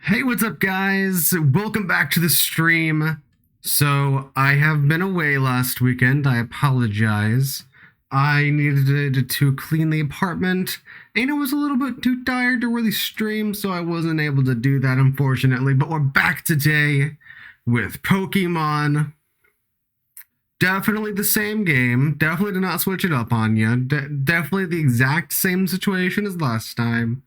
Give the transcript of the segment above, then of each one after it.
Hey, what's up, guys? Welcome back to the stream. So, I have been away last weekend. I apologize. I needed to clean the apartment, and I was a little bit too tired to really stream, so I wasn't able to do that, unfortunately. But we're back today with Pokemon. Definitely the same game. Definitely did not switch it up on you. Definitely the exact same situation as last time.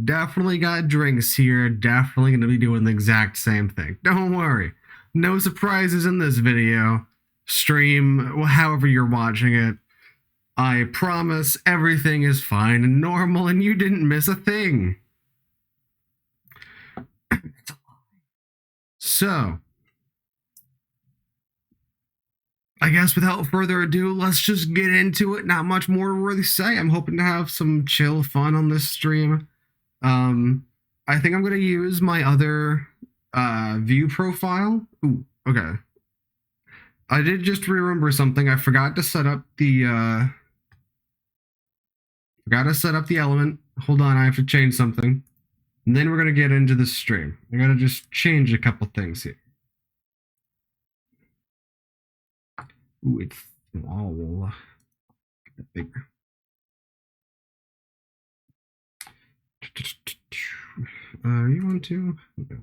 Definitely got drinks here. Definitely going to be doing the exact same thing. Don't worry. No surprises in this video. Stream, however you're watching it. I promise everything is fine and normal and you didn't miss a thing. So, I guess without further ado, let's just get into it. Not much more to really say. I'm hoping to have some chill fun on this stream. I think I'm going to use my other view profile. Ooh, okay. I did just remember something. I forgot to set up the element. Hold on, I have to change something. And then we're going to get into the stream. I got to just change a couple things here. Ooh, it's small. Get that bigger. You want to? Okay.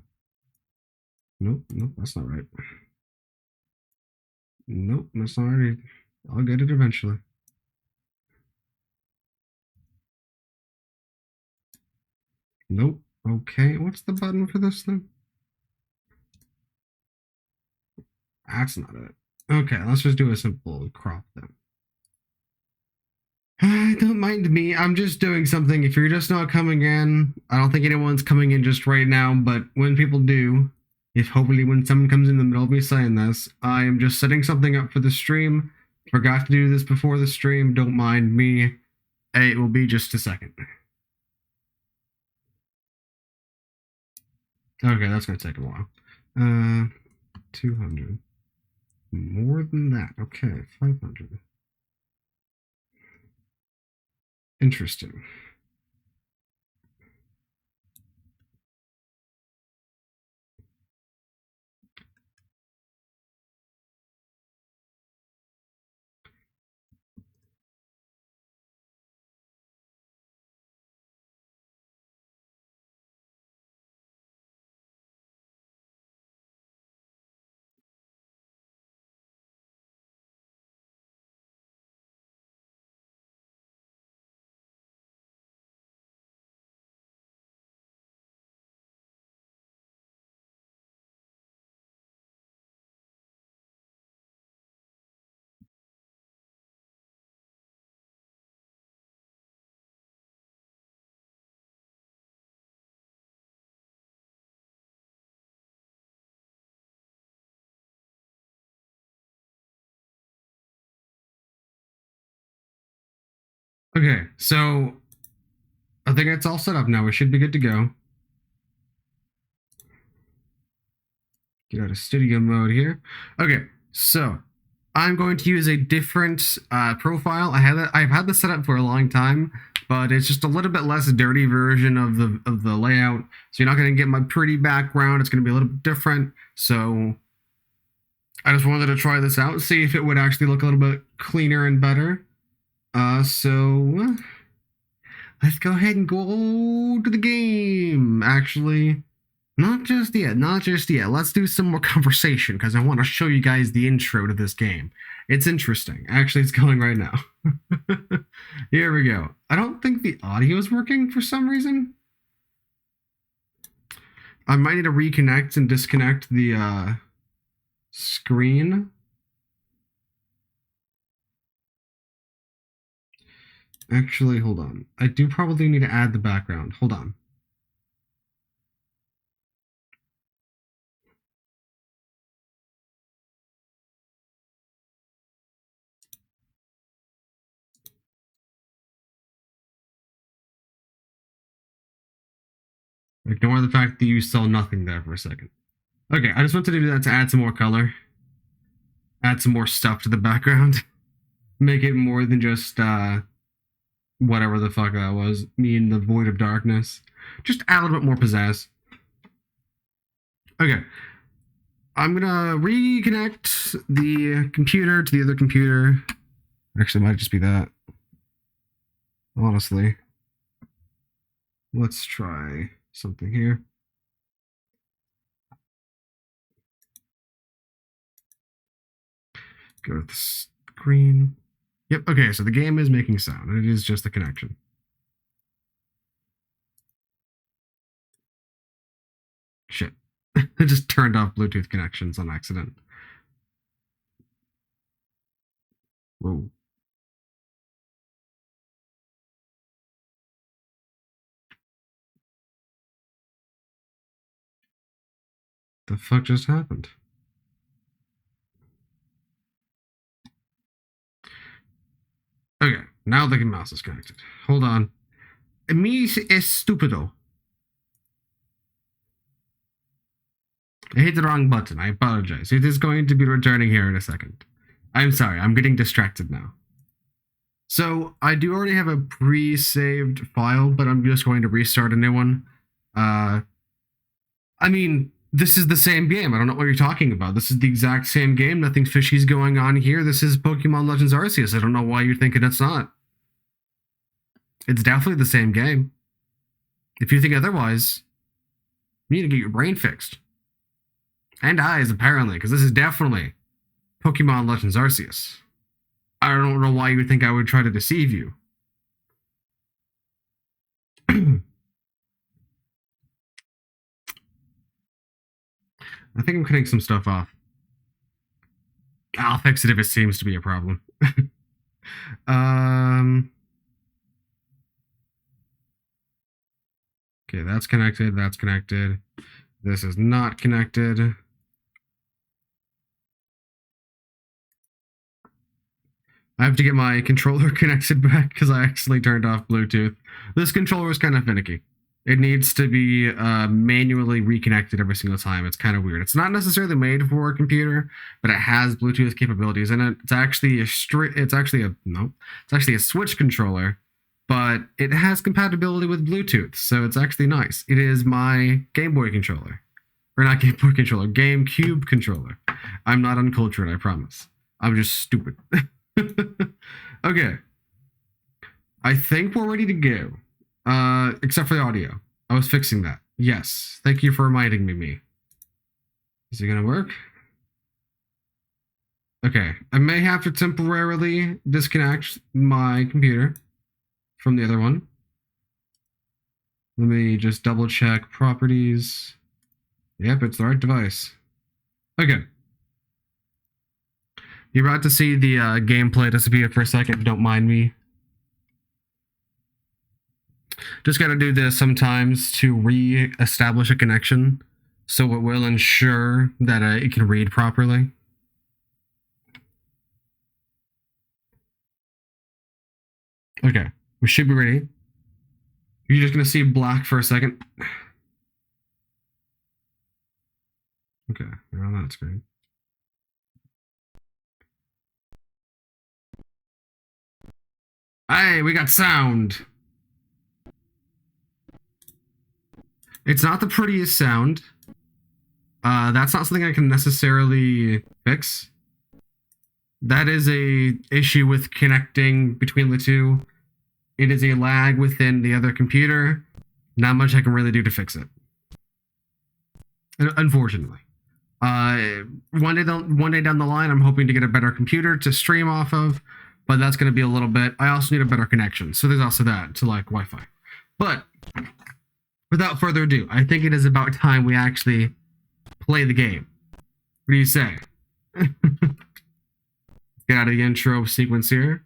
Nope, that's not right. Nope, that's not right. I'll get it eventually. Nope. Okay, what's the button for this thing? That's not it. Okay, let's just do a simple crop then. Don't mind me. I'm just doing something. If you're just not coming in, I don't think anyone's coming in just right now, but when people do, hopefully when someone comes in the middle of me saying this, I am just setting something up for the stream. Forgot to do this before the stream. Don't mind me. It will be just a second. Okay, that's going to take a while. 200. More than that. Okay, 500. Interesting. Okay, so I think it's all set up now. We should be good to go. Get out of studio mode here. Okay, so I'm going to use a different profile. I've had this set up for a long time, but it's just a little bit less dirty version of the layout. So you're not going to get my pretty background. It's going to be a little bit different. So I just wanted to try this out, see if it would actually look a little bit cleaner and better. So let's go ahead and go to the game. Actually, not just yet. Let's do some more conversation because I want to show you guys the intro to this game. It's interesting. Actually, it's going right now. Here we go. I don't think the audio is working for some reason. I might need to reconnect and disconnect the screen. Actually, hold on. I do probably need to add the background. Hold on. Ignore the fact that you saw nothing there for a second. Okay, I just want to do that to add some more color. Add some more stuff to the background. Make it more than just whatever the fuck that was. Me in the void of darkness. Just add a little bit more pizzazz. Okay. I'm gonna reconnect the computer to the other computer. Actually, it might just be that. Honestly. Let's try something here. Go to the screen. Yep, okay, so the game is making sound, and it is just the connection. Shit. I just turned off Bluetooth connections on accident. Whoa. The fuck just happened? Okay, now the mouse is connected. Hold on. Mi es stupido. I hit the wrong button. I apologize. It is going to be returning here in a second. I'm sorry. I'm getting distracted now. So I do already have a pre-saved file, but I'm just going to restart a new one. I mean, this is the same game. I don't know what you're talking about. This is the exact same game. Nothing fishy's going on here. This is Pokemon Legends Arceus. I don't know why you're thinking it's not. It's definitely the same game. If you think otherwise, you need to get your brain fixed. And eyes, apparently, because this is definitely Pokemon Legends Arceus. I don't know why you would think I would try to deceive you. I think I'm cutting some stuff off. I'll fix it if it seems to be a problem. Okay, that's connected. That's connected. This is not connected. I have to get my controller connected back because I actually turned off Bluetooth. This controller is kind of finicky. It needs to be manually reconnected every single time. It's kind of weird. It's not necessarily made for a computer, but it has Bluetooth capabilities in it. It's actually a Switch controller, but it has compatibility with Bluetooth, so it's actually nice. It is my Gameboy controller. Or not Gameboy controller, GameCube controller. I'm not uncultured, I promise. I'm just stupid. Okay. I think we're ready to go. Except for the audio. I was fixing that. Yes. Thank you for reminding me. Is it gonna work? Okay. I may have to temporarily disconnect my computer from the other one. Let me just double check properties. Yep, it's the right device. Okay. You're about to see the gameplay disappear for a second. Don't mind me. Just got to do this sometimes to re-establish a connection, so it will ensure that it can read properly. Okay, we should be ready. You're just going to see black for a second. Okay, you're on that screen. Hey, we got sound. It's not the prettiest sound. That's not something I can necessarily fix. That is a issue with connecting between the two. It is a lag within the other computer. Not much I can really do to fix it. Unfortunately. One day down the line, I'm hoping to get a better computer to stream off of, but that's going to be a little bit. I also need a better connection, so there's also that to like Wi-Fi. But without further ado, I think it is about time we actually play the game. What do you say? Get out of the intro sequence here.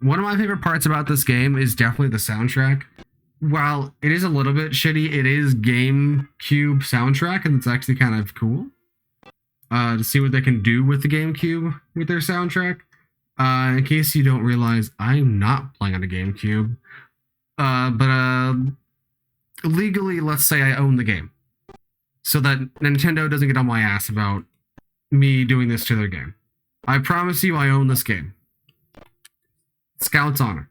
One of my favorite parts about this game is definitely the soundtrack. While it is a little bit shitty, it is GameCube soundtrack, and it's actually kind of cool to see what they can do with the GameCube with their soundtrack. In case you don't realize, I'm not playing on a GameCube. But legally, let's say I own the game. So that Nintendo doesn't get on my ass about me doing this to their game. I promise you I own this game. Scout's honor.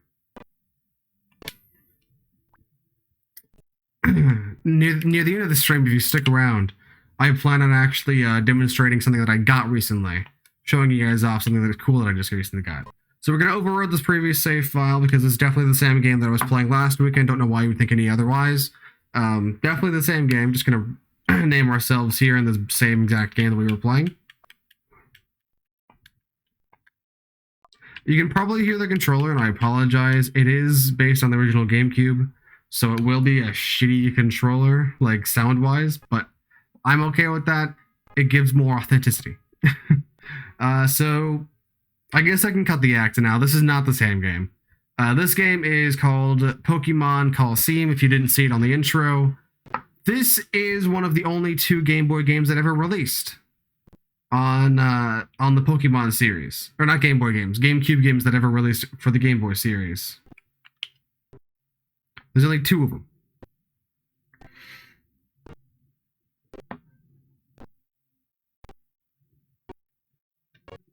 near the end of the stream, if you stick around, I plan on actually demonstrating something that I got recently, showing you guys off something that's cool that I just recently got. So we're going to override this previous save file because it's definitely the same game that I was playing last weekend. Don't know why you would think any otherwise. Definitely the same game. Just going to name ourselves here in the same exact game that we were playing. You can probably hear the controller, and I apologize. It is based on the original GameCube, so it will be a shitty controller, like sound-wise, but I'm okay with that. It gives more authenticity. So I guess I can cut the act now. This is not the same game. This game is called Pokemon Colosseum, if you didn't see it on the intro. This is one of the only 2 Game Boy games that ever released on the Pokemon series. Or not Game Boy games, GameCube games that ever released for the Game Boy series. There's only 2 of them.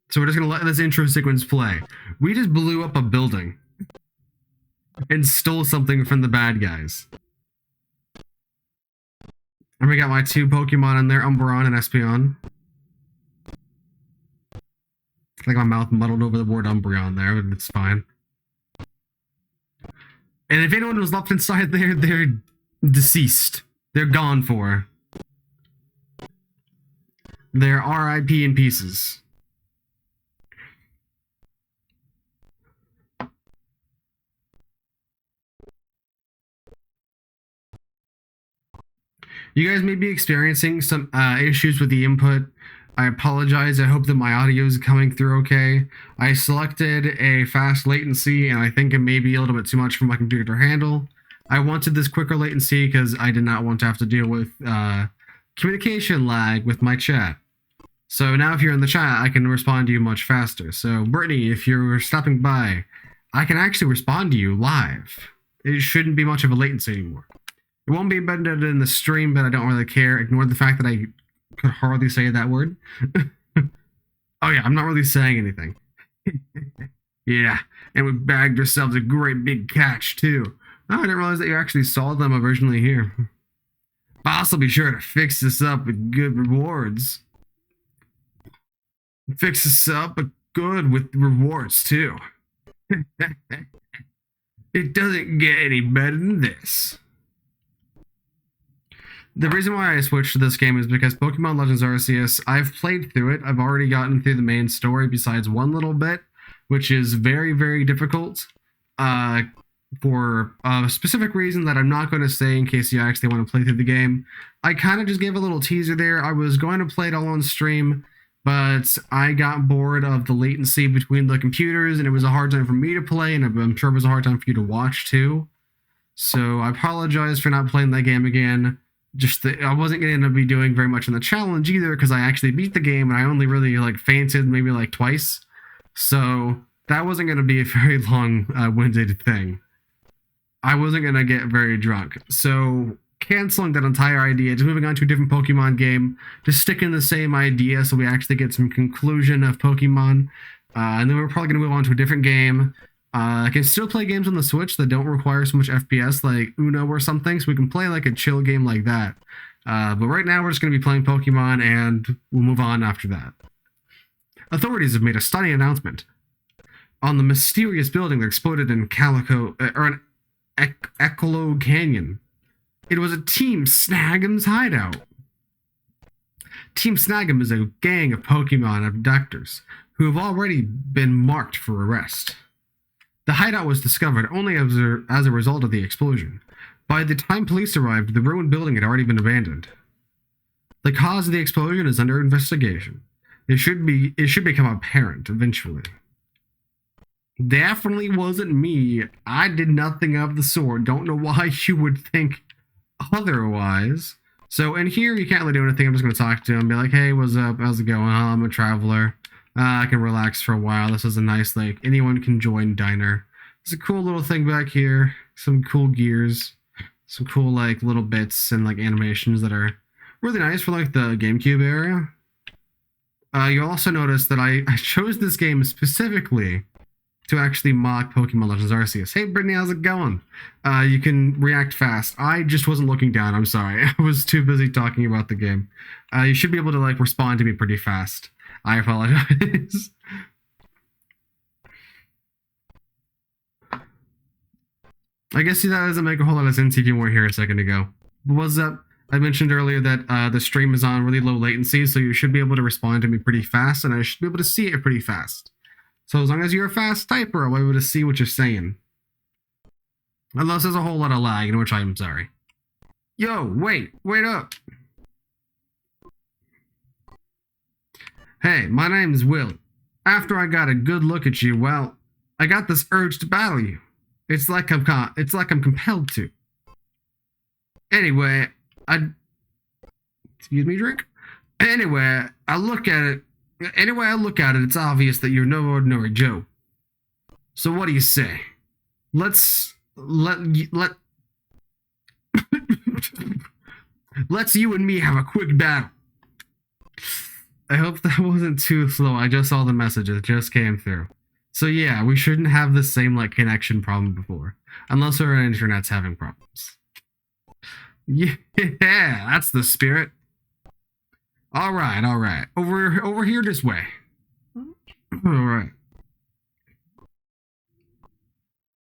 So we're just going to let this intro sequence play. We just blew up a building and stole something from the bad guys. And we got my 2 Pokemon in there, Umbreon and Espeon. Like my mouth muddled over the word Umbreon there, but it's fine. And if anyone was left inside there, they're deceased. They're gone for. They're RIP in pieces. You guys may be experiencing some issues with the input. I apologize. I hope that my audio is coming through okay. I selected a fast latency, and I think it may be a little bit too much for my computer to handle. I wanted this quicker latency because I did not want to have to deal with communication lag with my chat. So now if you're in the chat, I can respond to you much faster. So Brittany, if you're stopping by, I can actually respond to you live. It shouldn't be much of a latency anymore. It won't be embedded in the stream, but I don't really care. Ignore the fact that I could hardly say that word. Oh yeah, I'm not really saying anything. Yeah, and we bagged ourselves a great big catch too. Oh, I didn't realize that you actually saw them originally here. Boss will be sure to fix this up with good rewards. Fix this up but good with rewards too. It doesn't get any better than this. The reason why I switched to this game is because Pokemon Legends Arceus, I've played through it. I've already gotten through the main story besides one little bit, which is very, very difficult for a specific reason that I'm not going to say in case you actually want to play through the game. I kind of just gave a little teaser there. I was going to play it all on stream, but I got bored of the latency between the computers, and it was a hard time for me to play, and I'm sure it was a hard time for you to watch too. So I apologize for not playing that game again. I wasn't going to be doing very much in the challenge either because I actually beat the game and I only really fainted maybe twice. So that wasn't going to be a very long-winded thing. I wasn't going to get very drunk. So canceling that entire idea, just moving on to a different Pokemon game, just sticking the same idea so we actually get some conclusion of Pokemon. And then we're probably going to move on to a different game. I can still play games on the Switch that don't require so much FPS, like Uno or something, so we can play a chill game like that. But right now we're just going to be playing Pokemon, and we'll move on after that. Authorities have made a stunning announcement on the mysterious building that exploded in Ecolo Canyon. It was a Team Snag'em's hideout. Team Snag'em is a gang of Pokemon abductors who have already been marked for arrest. The hideout was discovered only as a result of the explosion. By the time police arrived, the ruined building had already been abandoned. The cause of the explosion is under investigation. It should become apparent eventually. Definitely wasn't me. I did nothing of the sort. Don't know why you would think otherwise. So in here, you can't really do anything. I'm just going to talk to him and be like, hey, what's up? How's it going? I'm a traveler. I can relax for a while. This is a nice, anyone can join diner. There's a cool little thing back here. Some cool gears. Some cool, little bits and, animations that are really nice for, the GameCube era. You'll also notice that I chose this game specifically to actually mock Pokemon Legends Arceus. Hey, Brittany, how's it going? You can react fast. I just wasn't looking down. I'm sorry. I was too busy talking about the game. You should be able to like respond to me pretty fast. I apologize. I guess that doesn't make a whole lot of sense if you weren't here a second ago. Was that I mentioned earlier that the stream is on really low latency, so you should be able to respond to me pretty fast, and I should be able to see it pretty fast. So as long as you're a fast typer, I'll be able to see what you're saying. Unless there's a whole lot of lag, in which I'm sorry. Yo, wait up. Hey, my name's Will. After I got a good look at you, well, I got this urge to battle you. It's like I'm compelled to. Anyway, excuse me, drink. Anyway, I look at it, it's obvious that you're no ordinary Joe. So what do you say? Let's you and me have a quick battle. I hope that wasn't too slow. I just saw the message. It just came through. So yeah, we shouldn't have the same like connection problem before. Unless our internet's having problems. Yeah, that's the spirit. Alright. Over here this way. Alright.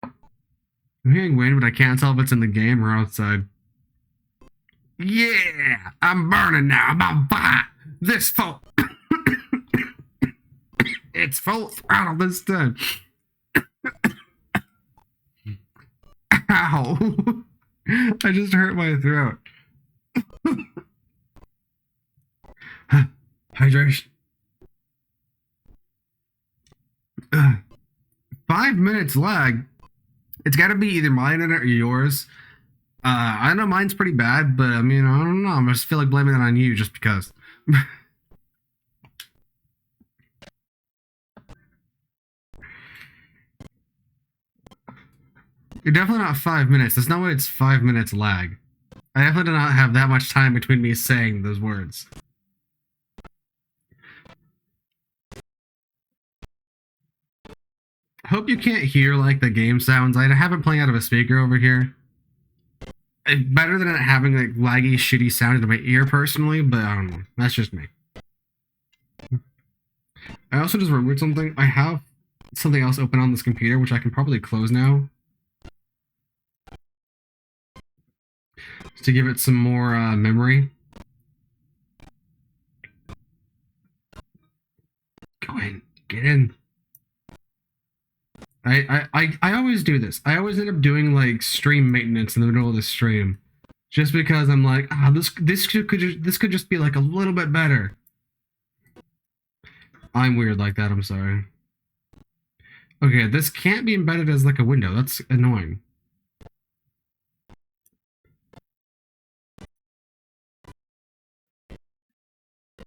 I'm hearing wind, but I can't tell if it's in the game or outside. Yeah! I'm burning now. I'm on fire. This full. It's full throttle this time. Ow. I just hurt my throat. Hydration. 5 minutes lag. It's gotta be either my internet or yours. I know mine's pretty bad, but I mean, I don't know. I just feel like blaming it on you just because. You're definitely not 5 minutes. There's no way it's 5 minutes lag. I definitely do not have that much time between me saying those words. I hope you can't hear like the game sounds. I have it playing out of a speaker over here. It's better than it having like laggy, shitty sound into my ear personally, but I don't know. That's just me. I also just remembered something. I have something else open on this computer, which I can probably close now. To give it some more memory. Go in. Get in. I always do this. I always end up doing like stream maintenance in the middle of the stream, just because I'm like, this could just be like a little bit better. I'm weird like that. I'm sorry. Okay, this can't be embedded as like a window. That's annoying.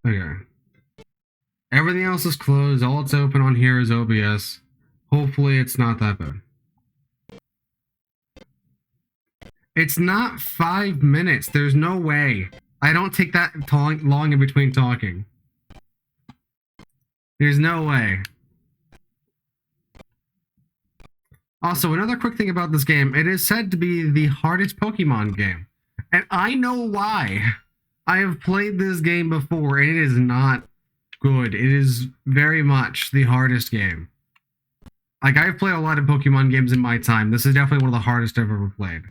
Okay. Everything else is closed. All it's open on here is OBS. Hopefully it's not that bad. It's not 5 minutes. There's no way. I don't take that long in between talking. There's no way. Also, another quick thing about this game. It is said to be the hardest Pokemon game. And I know why. I have played this game before, and it is not good. It is very much the hardest game. Like, I've played a lot of Pokemon games in my time. This is definitely one of the hardest I've ever played.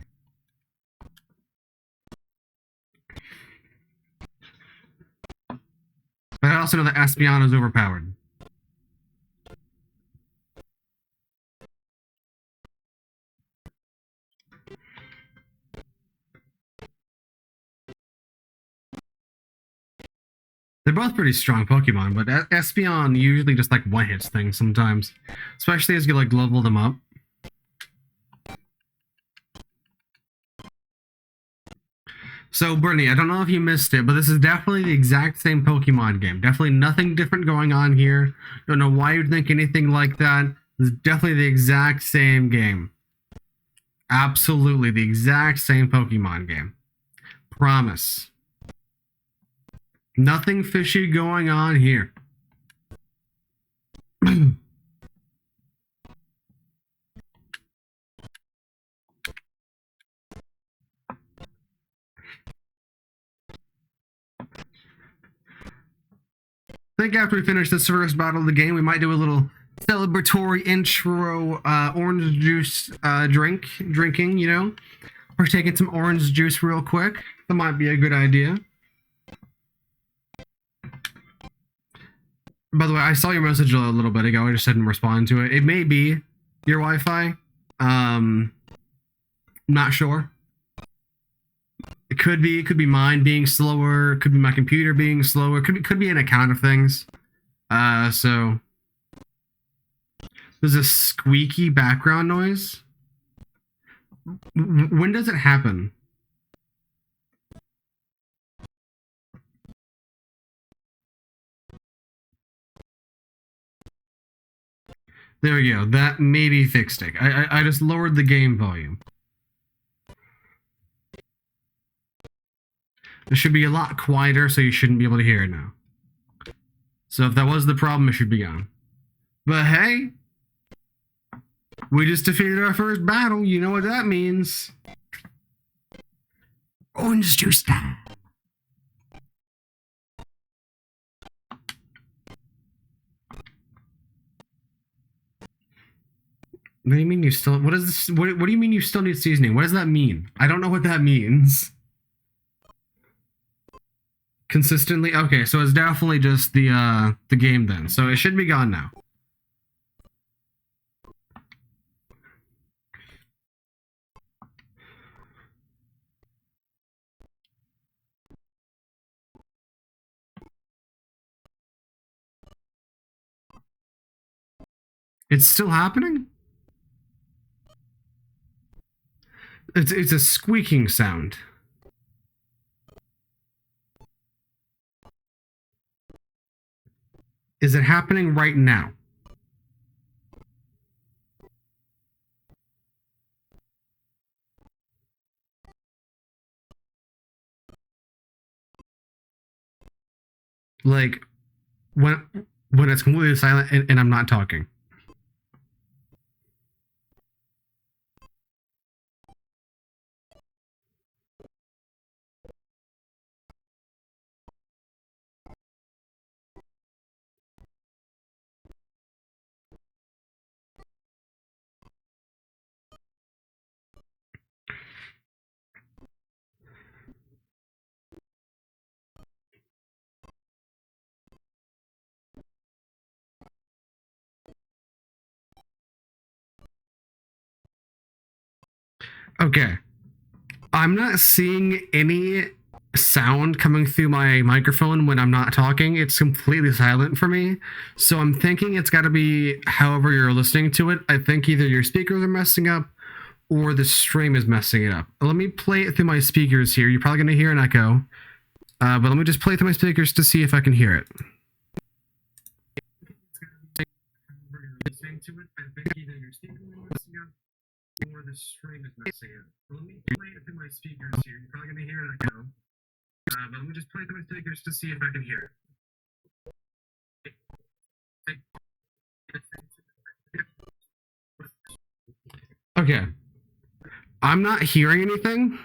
But I also know that Espeon is overpowered. They're both pretty strong Pokemon, but Espeon usually just like one-hits things sometimes. Especially as you like level them up. So, Brittany, I don't know if you missed it, but this is definitely the exact same Pokemon game. Definitely nothing different going on here. Don't know why you'd think anything like that. This is definitely the exact same game. Absolutely the exact same Pokemon game. Promise. Nothing fishy going on here. think after we finish this first battle of the game, we might do a little celebratory intro orange juice drinking, you know? We're taking some orange juice real quick. That might be a good idea. By the way, I saw your message a little bit ago. I just didn't respond to it. It may be your Wi-Fi. Not sure. It could be mine being slower. It could be my computer being slower. Could be an account of things. So there's a squeaky background noise. When does it happen? There we go. That maybe fixed it. I just lowered the game volume. It should be a lot quieter, so you shouldn't be able to hear it now. So if that was the problem, it should be gone. But hey, we just defeated our first battle. You know what that means. Orange juice time. What do you mean you still? What is this? What do you mean you still need seasoning? What does that mean? I don't know what that means. Consistently? Okay, so it's definitely just the game then. So it should be gone now. It's still happening? It's a squeaking sound. Is it happening right now? Like when it's completely silent and I'm not talking. Okay. I'm not seeing any sound coming through my microphone when I'm not talking. It's completely silent for me. So I'm thinking it's got to be however you're listening to it. I think either your speakers are messing up or the stream is messing it up. Let me play it through my speakers here. You're probably going to hear an echo. But let me just play it through my speakers to see if I can hear it. Or the stream is messing up. Let me play it through my speakers here. You're probably going to hear an echo. But let me just play it through my speakers to see if I can hear it. Okay. I'm not hearing anything.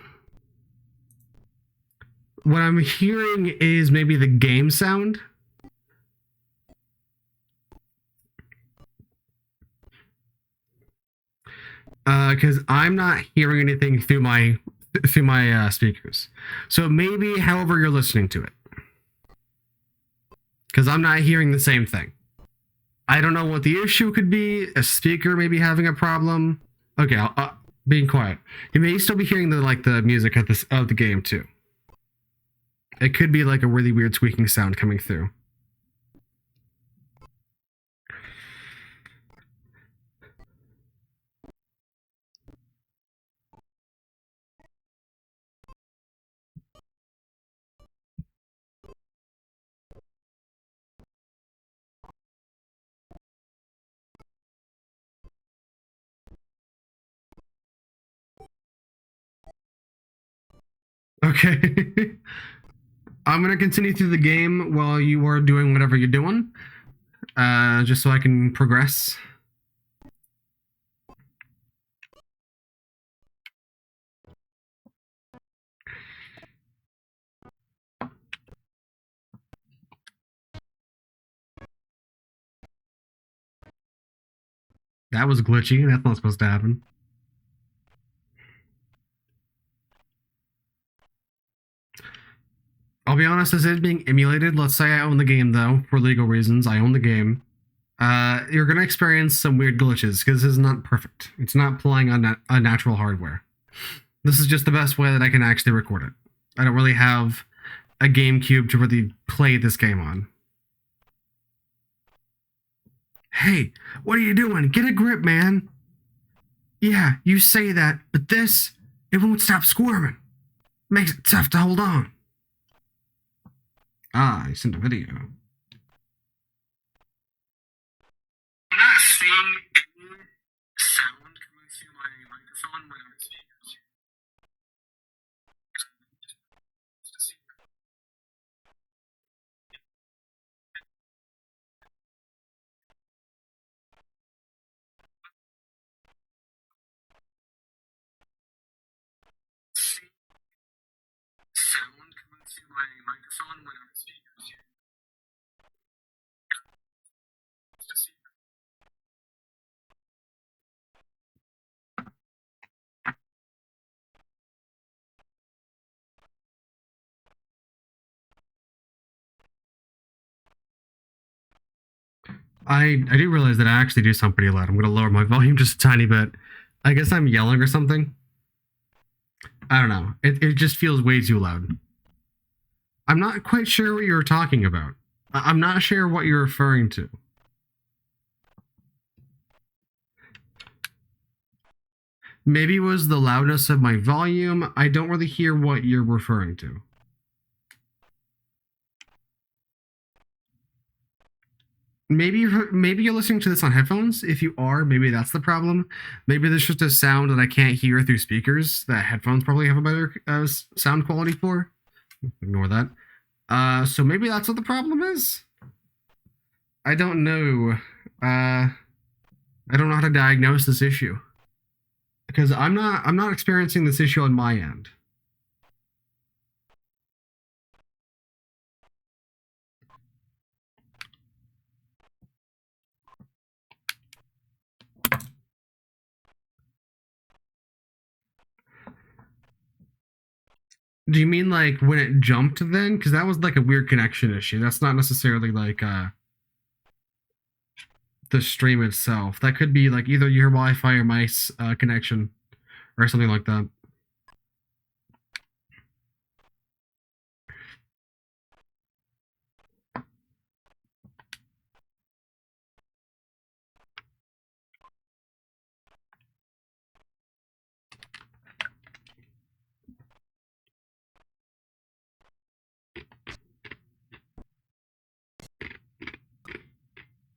What I'm hearing is maybe the game sound. Because I'm not hearing anything through my speakers. So maybe however you're listening to it. Because I'm not hearing the same thing. I don't know what the issue could be. A speaker maybe having a problem. Okay, being quiet. You may still be hearing the music of the game too. It could be like a really weird squeaking sound coming through. Okay. I'm going to continue through the game while you are doing whatever you're doing. Just so I can progress. That was glitchy. That's not supposed to happen. I'll be honest, this is being emulated. Let's say I own the game, though, for legal reasons. I own the game. You're going to experience some weird glitches because this is not perfect. It's not playing on natural hardware. This is just the best way that I can actually record it. I don't really have a GameCube to really play this game on. Hey, what are you doing? Get a grip, man. Yeah, you say that, but this, it won't stop squirming. Makes it tough to hold on. Ah, I sent a video. I'm not seeing any sound coming through my microphone when I'm speaking. Sound coming through my microphone when I'm speaking. I do realize that I actually do sound pretty loud. I'm going to lower my volume just a tiny bit. I guess I'm yelling or something. I don't know. It just feels way too loud. I'm not quite sure what you're talking about. I'm not sure what you're referring to. Maybe it was the loudness of my volume. I don't really hear what you're referring to. Maybe you're listening to this on headphones. If you are, maybe that's the problem. Maybe there's just a sound that I can't hear through speakers that headphones probably have a better sound quality for. Ignore that. So maybe that's what the problem is. I don't know. I don't know how to diagnose this issue because I'm not experiencing this issue on my end. Do you mean like when it jumped then? Because that was like a weird connection issue. That's not necessarily like the stream itself. That could be like either your Wi-Fi or my connection or something like that.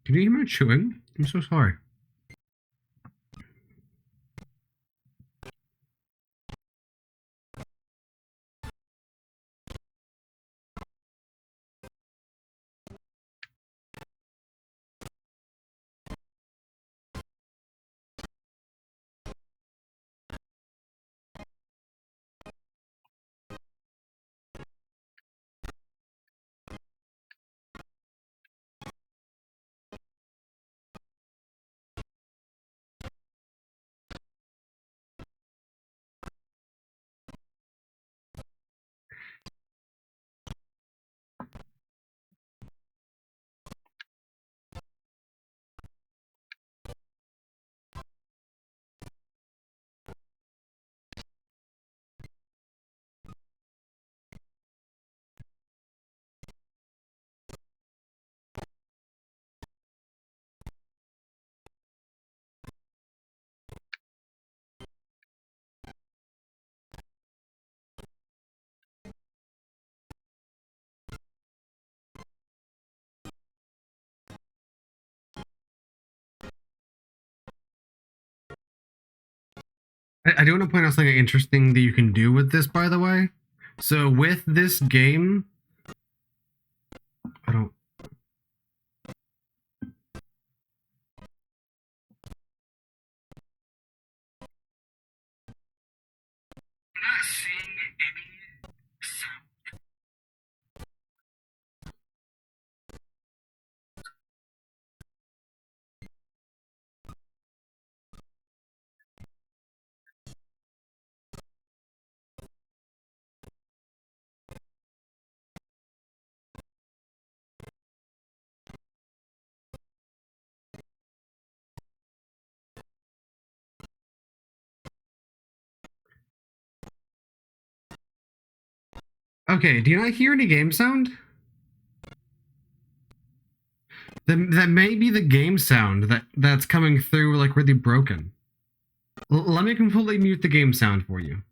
Can you hear me chewing? I'm so sorry. I do want to point out something interesting that you can do with this, by the way. So with this game, I don't. I'm not seeing any sound. Okay, do you not hear any game sound? That may be the game sound that's coming through like really broken. Let me completely mute the game sound for you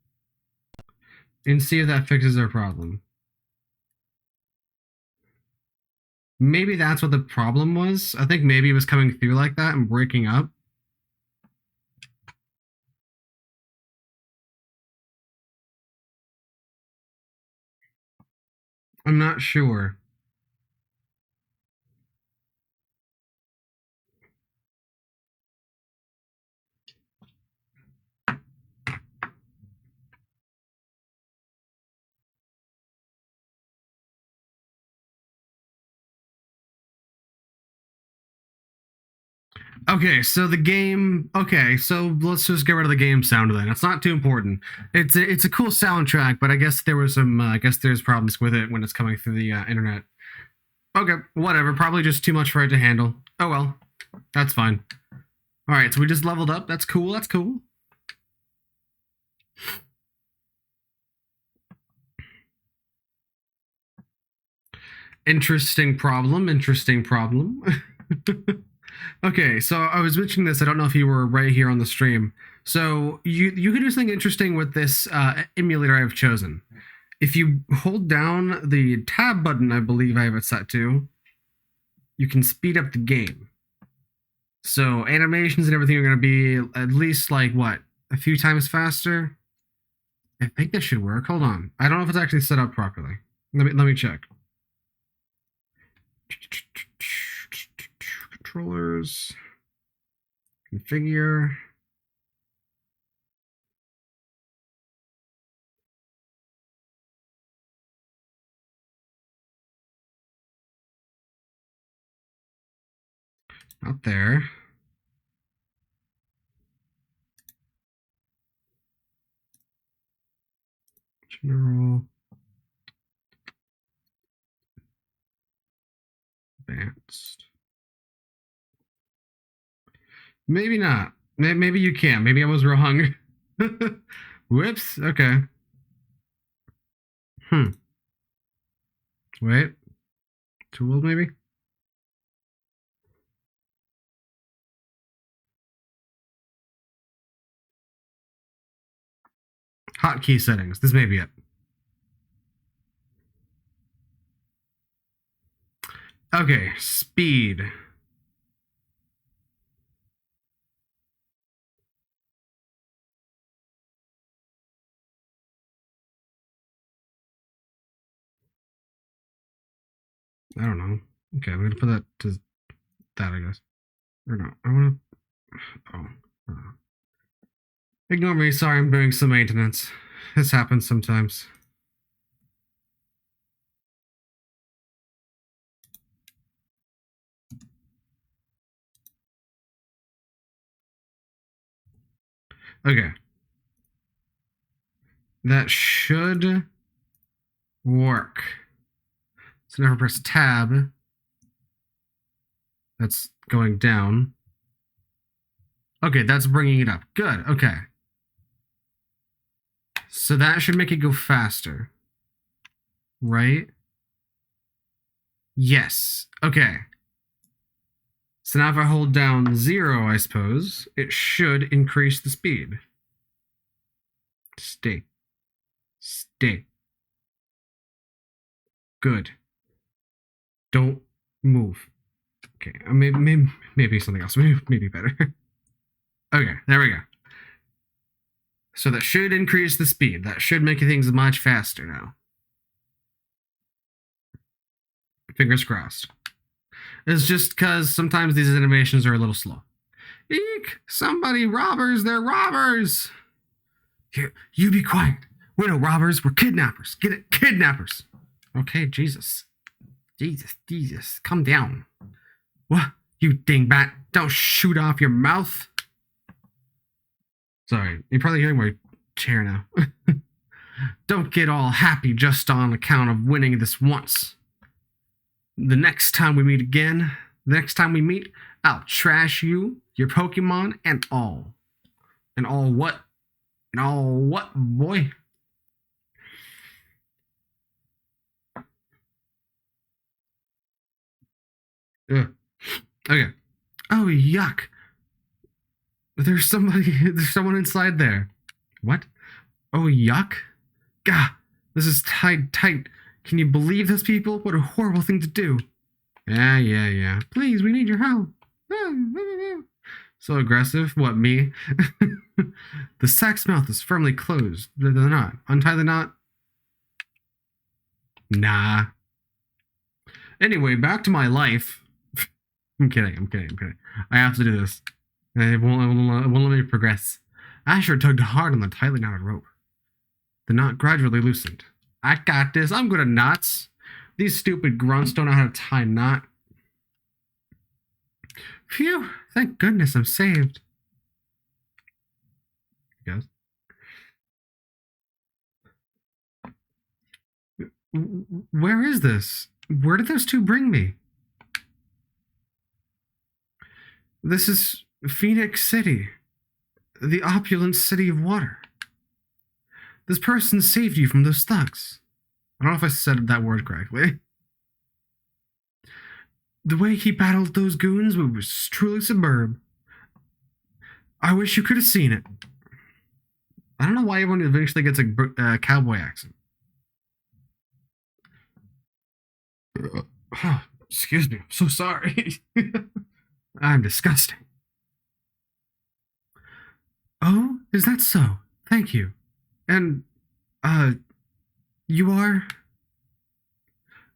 and see if that fixes our problem. Maybe that's what the problem was. I think maybe it was coming through like that and breaking up. I'm not sure. Okay, so the game. Okay, so let's just get rid of the game sound then. It's not too important. It's a cool soundtrack, but I guess there was some. I guess there's problems with it when it's coming through the internet. Okay, whatever. Probably just too much for it to handle. Oh well, that's fine. All right, so we just leveled up. That's cool. That's cool. Interesting problem. Interesting problem. Okay, so I was mentioning this. I don't know if you were right here on the stream. So you can do something interesting with this emulator I've chosen. If you hold down the tab button, I believe I have it set to, you can speed up the game. So animations and everything are going to be at least like what, a few times faster. I think that should work. Hold on, I don't know if it's actually set up properly. Let me check. Controllers, configure. Not there. General. Advanced. Maybe not. Maybe you can. Maybe I was wrong. Whoops. Okay. Wait. Tools, maybe? Hotkey settings. This may be it. Okay. Speed. I don't know. Okay, I'm going to put that to that, I guess. Or no. I want to... Oh. Ignore me. Sorry, I'm doing some maintenance. This happens sometimes. Okay. That should work. So now press tab. That's going down. Okay, that's bringing it up. Good, okay. So that should make it go faster. Right? Yes. Okay. So now if I hold down 0, I suppose, it should increase the speed. Stay. Stay. Good. Don't move. Okay, maybe something else. Maybe better. Okay, there we go. So that should increase the speed. That should make things much faster now. Fingers crossed. It's just because sometimes these animations are a little slow. Eek! Somebody robbers! They're robbers! Here, you be quiet. We're no robbers. We're kidnappers. Get it? Kidnappers. Okay, Jesus. Jesus. Calm down. What? You dingbat. Don't shoot off your mouth. Sorry, you're probably hearing my chair now. Don't get all happy just on account of winning this once. The next time we meet, I'll trash you, your Pokemon, and all. And all what? And all what, boy? Ugh. Okay. Oh, yuck. There's someone inside there. What? Oh, yuck. Gah. This is tight. Can you believe this, people? What a horrible thing to do. Yeah. Please, we need your help. So aggressive. What, me? The sack's mouth is firmly closed. The knot. Untie the knot. Nah. Anyway, back to my life. I'm kidding. I have to do this. It won't let me progress. Asher tugged hard on the tightly knotted rope. The knot gradually loosened. I got this. I'm good at knots. These stupid grunts don't know how to tie a knot. Phew. Thank goodness I'm saved. Yes. Where is this? Where did those two bring me? This is Phoenix City, the opulent city of water. This person saved you from those thugs. I don't know if I said that word correctly. The way he battled those goons was truly superb. I wish you could have seen it. I don't know why everyone eventually gets a cowboy accent. Excuse me, I'm so sorry. I'm disgusting. Oh, is that so? Thank you. And, you are?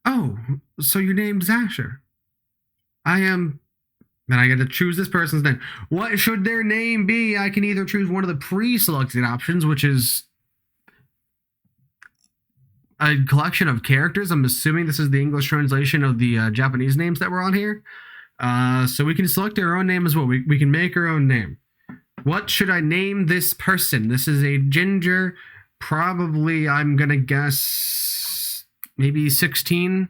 Oh, so your name's Asher. I am... And I get to choose this person's name. What should their name be? I can either choose one of the pre-selected options, which is a collection of characters. I'm assuming this is the English translation of the Japanese names that were on here. So we can select our own name as well. We can make our own name. What should I name this person? This is a ginger, probably, I'm gonna guess, maybe 16.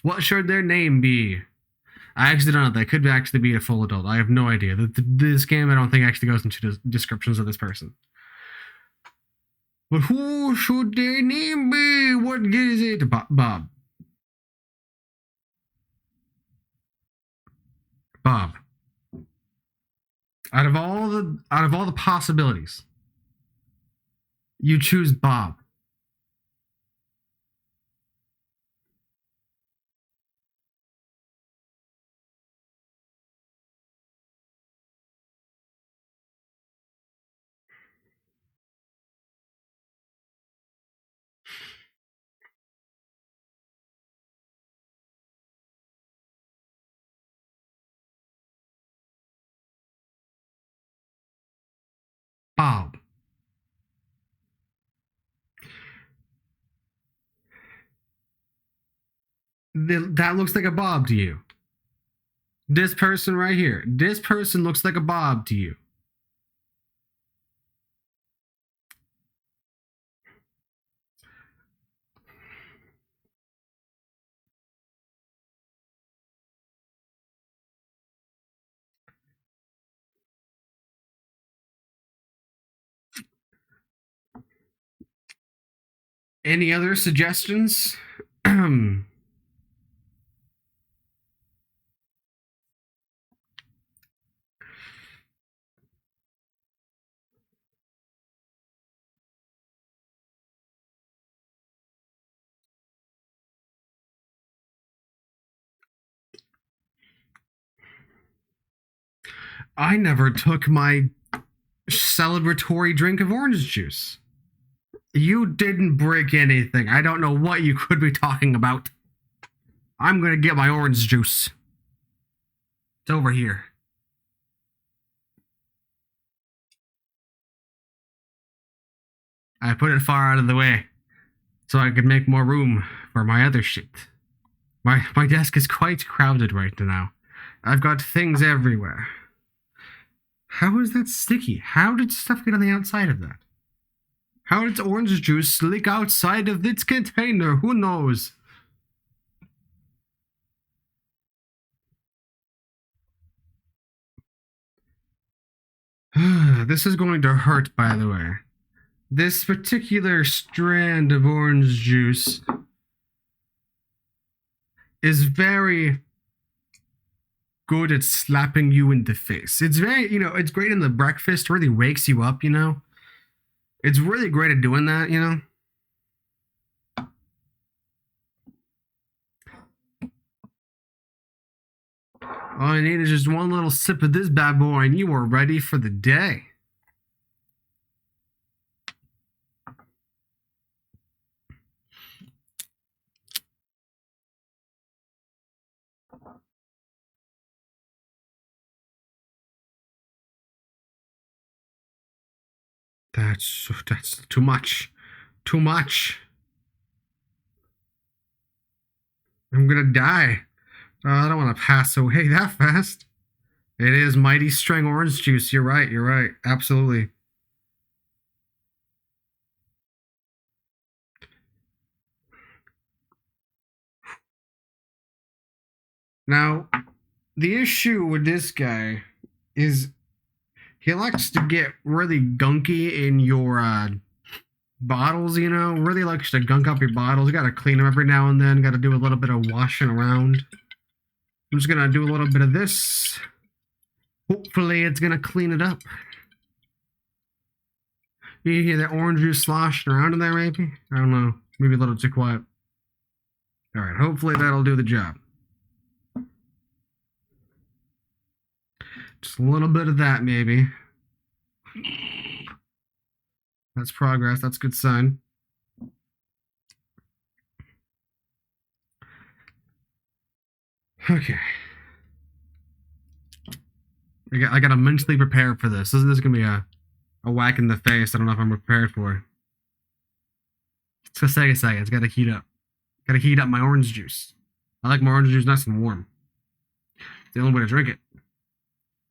What should their name be? I actually don't know. They could actually be a full adult. I have no idea. This game, I don't think, actually goes into descriptions of this person. But who should their name be? What is it? Bob. Bob. Out of all the possibilities, you choose Bob. Bob. That looks like a Bob to you. This person right here. This person looks like a Bob to you. Any other suggestions? I never took my celebratory drink of orange juice. You didn't break anything. I don't know what you could be talking about. I'm gonna get my orange juice. It's over here. I put it far out of the way so I could make more room for my other shit. My desk is quite crowded right now. I've got things everywhere. How is that sticky? How did stuff get on the outside of that? How did orange juice leak outside of its container? Who knows? This is going to hurt, by the way. This particular strand of orange juice is very good at slapping you in the face. It's very, it's great in the breakfast. Really wakes you up. It's really great at doing that. All you need is just one little sip of this bad boy, and you are ready for the day. That's too much. Too much. I'm gonna die. I don't want to pass away that fast. It is mighty strong orange juice. You're right. You're right. Absolutely. Now, the issue with this guy is he likes to get really gunky in your bottles, really likes to gunk up your bottles. You gotta clean them every now and then. Gotta do a little bit of washing around. I'm just gonna do a little bit of this. Hopefully it's gonna clean it up. You hear that orange juice sloshing around in there, maybe? I don't know. Maybe a little too quiet. Alright, hopefully that'll do the job. Just a little bit of that, maybe. That's progress. That's a good sign. Okay. I gotta mentally prepare for this. This is gonna be a whack in the face. I don't know if I'm prepared for. It's gonna take a second. It's gotta heat up. Gotta heat up my orange juice. I like my orange juice nice and warm. It's the only way to drink it.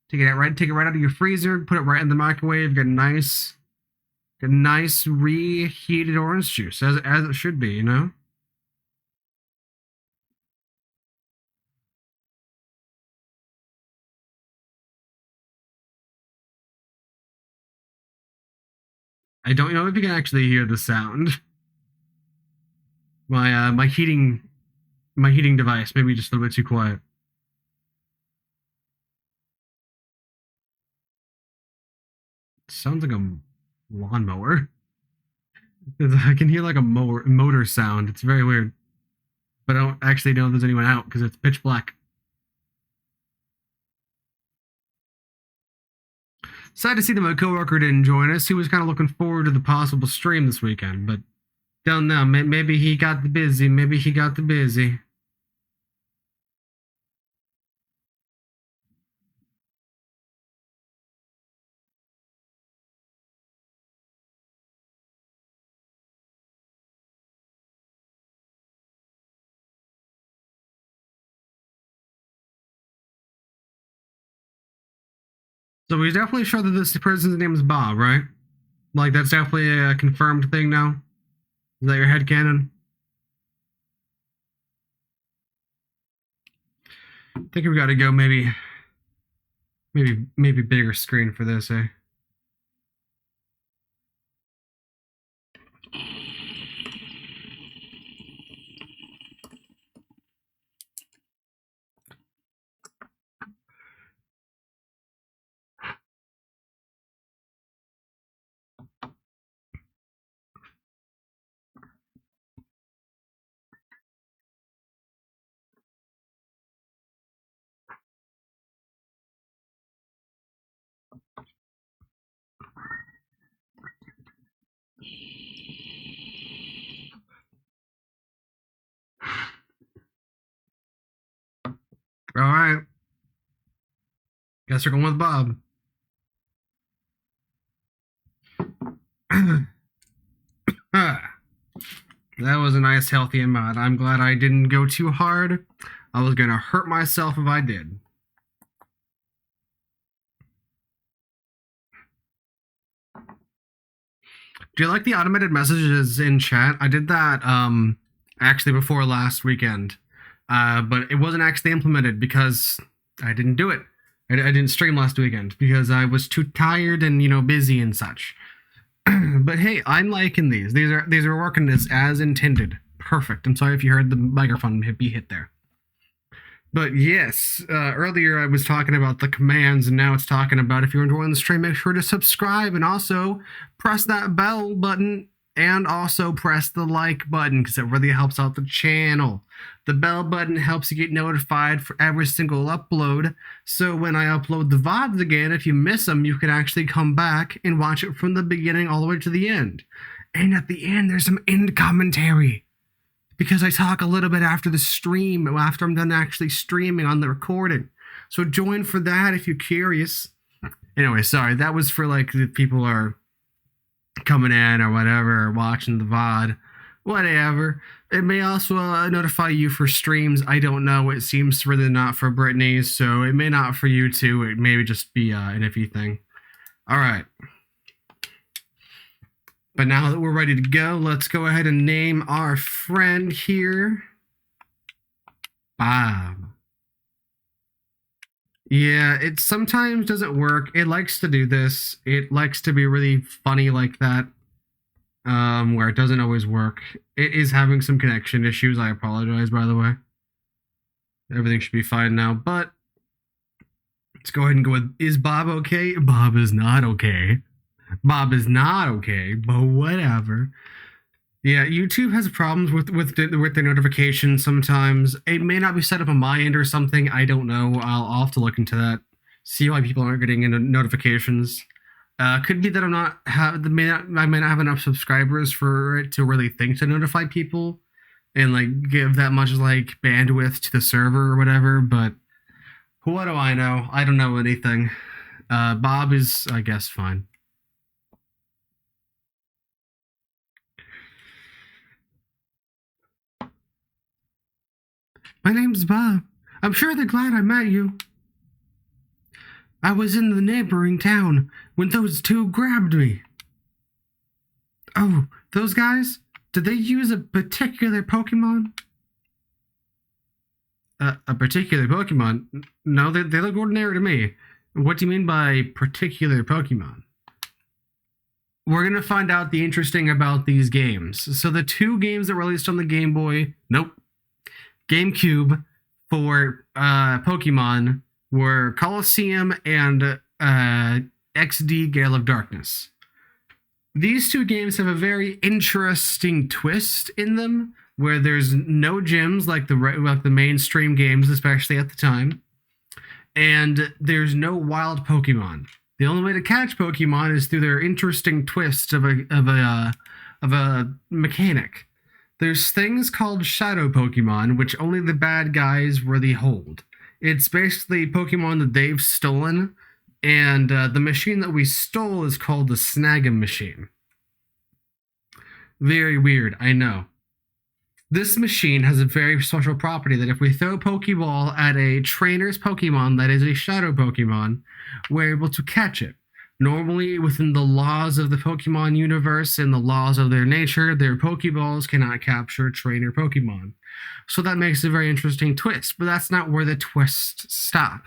Take it right out of your freezer. Put it right in the microwave. Get nice reheated orange juice, as it should be. I don't know if you can actually hear the sound. My heating device maybe just a little bit too quiet. It sounds like a lawnmower. I can hear like a motor sound. It's very weird. But I don't actually know if there's anyone out because it's pitch black. Sad to see that my coworker didn't join us. He was kind of looking forward to the possible stream this weekend, but don't know. Maybe he got busy. So we're definitely sure that this person's name is Bob, right? Like, that's definitely a confirmed thing now? Is that your headcanon? I think we gotta go maybe bigger screen for this, eh? All right. Guess we're going with Bob. That was a nice healthy amount. I'm glad I didn't go too hard. I was gonna hurt myself if I did. Do you like the automated messages in chat? I did that actually before last weekend. But it wasn't actually implemented because I didn't do it. I didn't stream last weekend because I was too tired and busy and such. But hey, I'm liking these. These are working as intended. Perfect. I'm sorry if you heard the microphone be hit there. But yes, earlier I was talking about the commands, and now it's talking about if you're enjoying the stream, make sure to subscribe and also press that bell button and also press the like button because it really helps out the channel. The bell button helps you get notified for every single upload. So when I upload the VODs again, if you miss them, you can actually come back and watch it from the beginning all the way to the end. And at the end, there's some end commentary because I talk a little bit after the stream, after I'm done actually streaming on the recording. So join for that if you're curious. Anyway, sorry, that was for like the people are coming in or whatever, or watching the VOD, whatever. It may also notify you for streams. I don't know. It seems really not for Brittany, so it may not for you too. It may just be an iffy thing. All right. But now that we're ready to go, let's go ahead and name our friend here Bob. Yeah, it sometimes doesn't work. It likes to do this. It likes to be really funny like that, where it doesn't always work. It is having some connection issues. I apologize, by the way. Everything should be fine now, but let's go ahead and go with, is Bob okay? Bob is not okay. Bob is not okay, but whatever. Yeah, YouTube has problems with the notifications sometimes. It may not be set up on my end or something. I don't know. I'll have to look into that. See why people aren't getting into notifications. Could be that I may not have enough subscribers for it to really think to notify people and like give that much like bandwidth to the server or whatever. But what do I know? I don't know anything. Bob is, I guess, fine. My name's Bob. I'm sure they're glad I met you. I was in the neighboring town when those two grabbed me. Oh, those guys? Did they use a particular Pokemon? A particular Pokemon? No, they look ordinary to me. What do you mean by particular Pokemon? We're going to find out the interesting about these games. So the two games that were released on the Game Boy, GameCube for Pokemon were Colosseum and XD Gale of Darkness. These two games have a very interesting twist in them, where there's no gyms like the mainstream games, especially at the time, and there's no wild Pokemon. The only way to catch Pokemon is through their interesting twist of a mechanic. There's things called Shadow Pokemon, which only the bad guys really hold. It's basically Pokemon that they've stolen, and the machine that we stole is called the Snag'em machine. Very weird, I know. This machine has a very special property that if we throw a Pokeball at a trainer's Pokemon that is a Shadow Pokemon, we're able to catch it. Normally, within the laws of the Pokemon universe and the laws of their nature, their Pokeballs cannot capture trainer Pokemon. So that makes a very interesting twist, but that's not where the twists stop.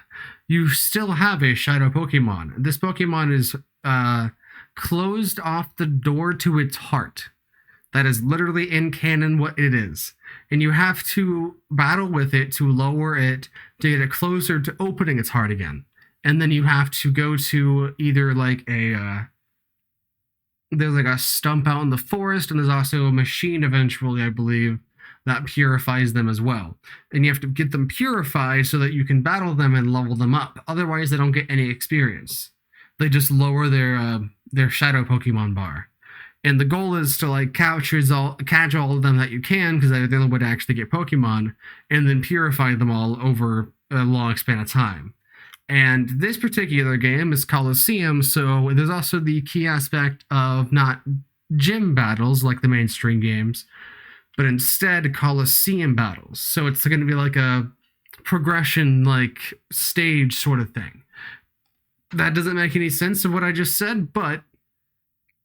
You still have a Shadow Pokemon. This Pokemon is closed off the door to its heart. That is literally in canon what it is. And you have to battle with it to lower it to get it closer to opening its heart again. And then you have to go to either like there's like a stump out in the forest, and there's also a machine eventually, I believe, that purifies them as well. And you have to get them purified so that you can battle them and level them up. Otherwise, they don't get any experience. They just lower their Shadow Pokemon bar. And the goal is to like catch all of them that you can, because they're the only way to actually get Pokemon, and then purify them all over a long span of time. And this particular game is Colosseum, so there's also the key aspect of not gym battles like the mainstream games, but instead Colosseum battles. So it's going to be like a progression, like stage sort of thing. That doesn't make any sense of what I just said, but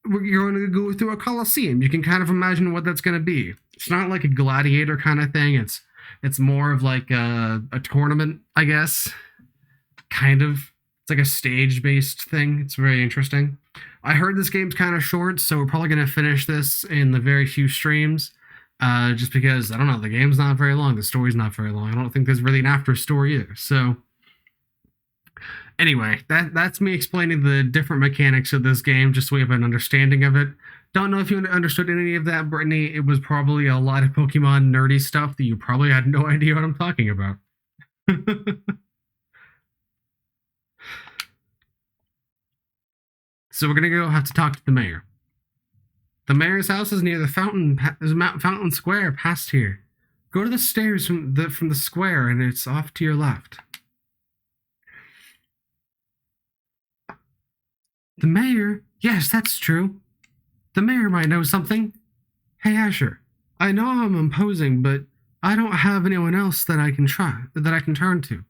you're going to go through a Colosseum. You can kind of imagine what that's going to be. It's not like a gladiator kind of thing. It's more of like a tournament, I guess. Kind of. It's like a stage-based thing. It's very interesting. I heard this game's kind of short, so we're probably going to finish this in the very few streams. Just because I don't know, the game's not very long, the story's not very long. I don't think there's really an after story either. So anyway, that's me explaining the different mechanics of this game, just so we have an understanding of it. Don't know if you understood any of that, Brittany. It was probably a lot of Pokemon nerdy stuff that you probably had no idea what I'm talking about. So we're gonna go have to talk to the mayor. The mayor's house is near the fountain. There's a fountain square past here. Go to the stairs from the square, and it's off to your left. The mayor? Yes, that's true. The mayor might know something. Hey, Asher. I know I'm imposing, but I don't have anyone else that I can turn to.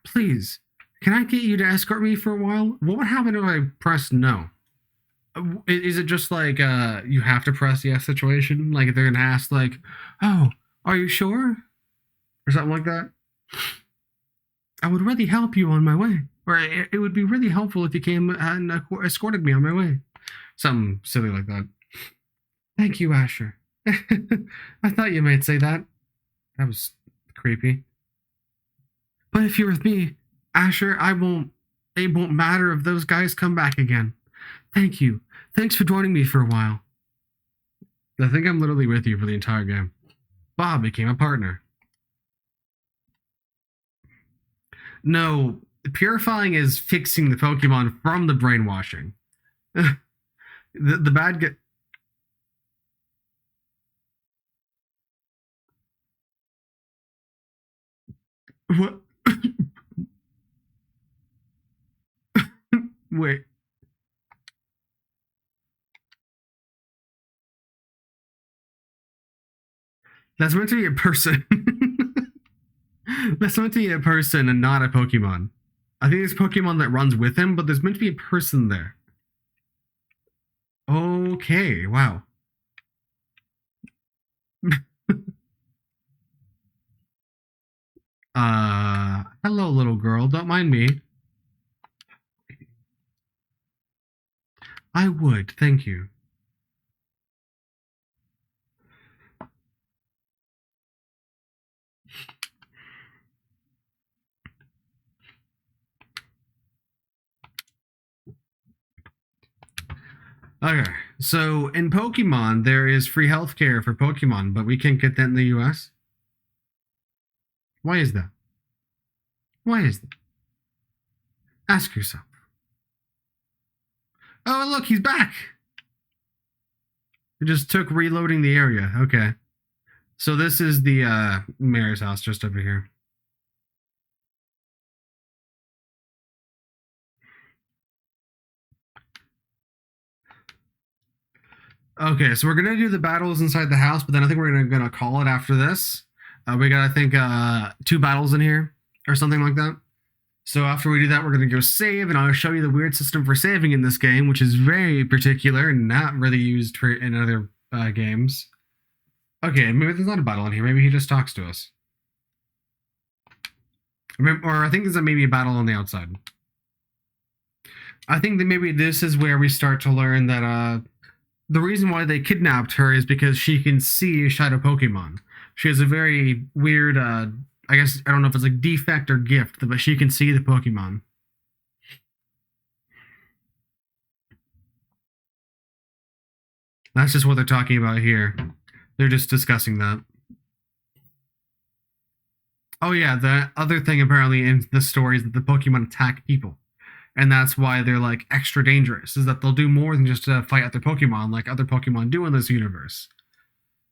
Please, can I get you to escort me for a while? What would happen if I pressed no? Is it just like you have to press yes situation? Like if they're gonna ask like, oh, are you sure? Or something like that? I would really help you on my way. Or it would be really helpful if you came and escorted me on my way. Something silly like that. Thank you, Asher. I thought you might say that. That was creepy. But if you're with me, Asher, it won't matter if those guys come back again. Thank you. Thanks for joining me for a while. I think I'm literally with you for the entire game. Bob became a partner. No, purifying is fixing the Pokemon from the brainwashing. the bad guy. What? Wait. That's meant to be a person. That's meant to be a person and not a Pokemon. I think there's Pokemon that runs with him, but there's meant to be a person there. Okay, wow. Hello, little girl. Don't mind me. I would, thank you. Okay, so in Pokemon, there is free healthcare for Pokemon, but we can't get that in the US. Why is that? Why is that? Ask yourself. Oh, look, he's back. It just took reloading the area. Okay. So this is the mayor's house just over here. Okay, so we're gonna do the battles inside the house, but then I think we're gonna call it after this. We got I think 2 battles in here or something like that. So after we do that, we're gonna go save, and I'll show you the weird system for saving in this game, which is very particular and not really used in other games. Okay, maybe there's not a battle in here. Maybe he just talks to us. Or I think there's maybe a battle on the outside. I think that maybe this is where we start to learn that the reason why they kidnapped her is because she can see shadow Pokemon. She has a very weird, I guess, I don't know if it's like defect or gift, but she can see the Pokemon. That's just what they're talking about here. They're just discussing that. Oh yeah, the other thing apparently in the story is that the Pokemon attack people. And that's why they're like extra dangerous, is that they'll do more than just fight other Pokemon like other Pokemon do in this universe.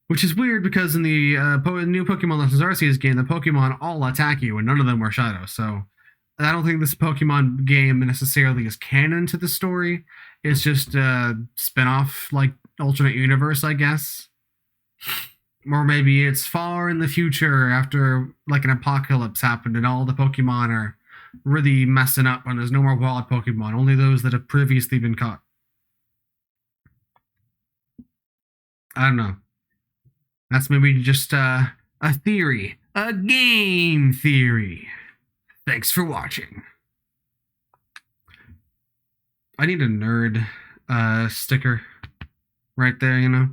Which is weird because in the new Pokemon Legends Arceus game, the Pokemon all attack you and none of them were Shadow. So I don't think this Pokemon game necessarily is canon to the story. It's just a spin-off, like alternate universe, I guess. Or maybe it's far in the future after like an apocalypse happened and all the Pokemon are really messing up and there's no more wild Pokemon, only those that have previously been caught. I don't know. That's maybe just a theory, a game theory. Thanks for watching. I need a nerd sticker right there, you know?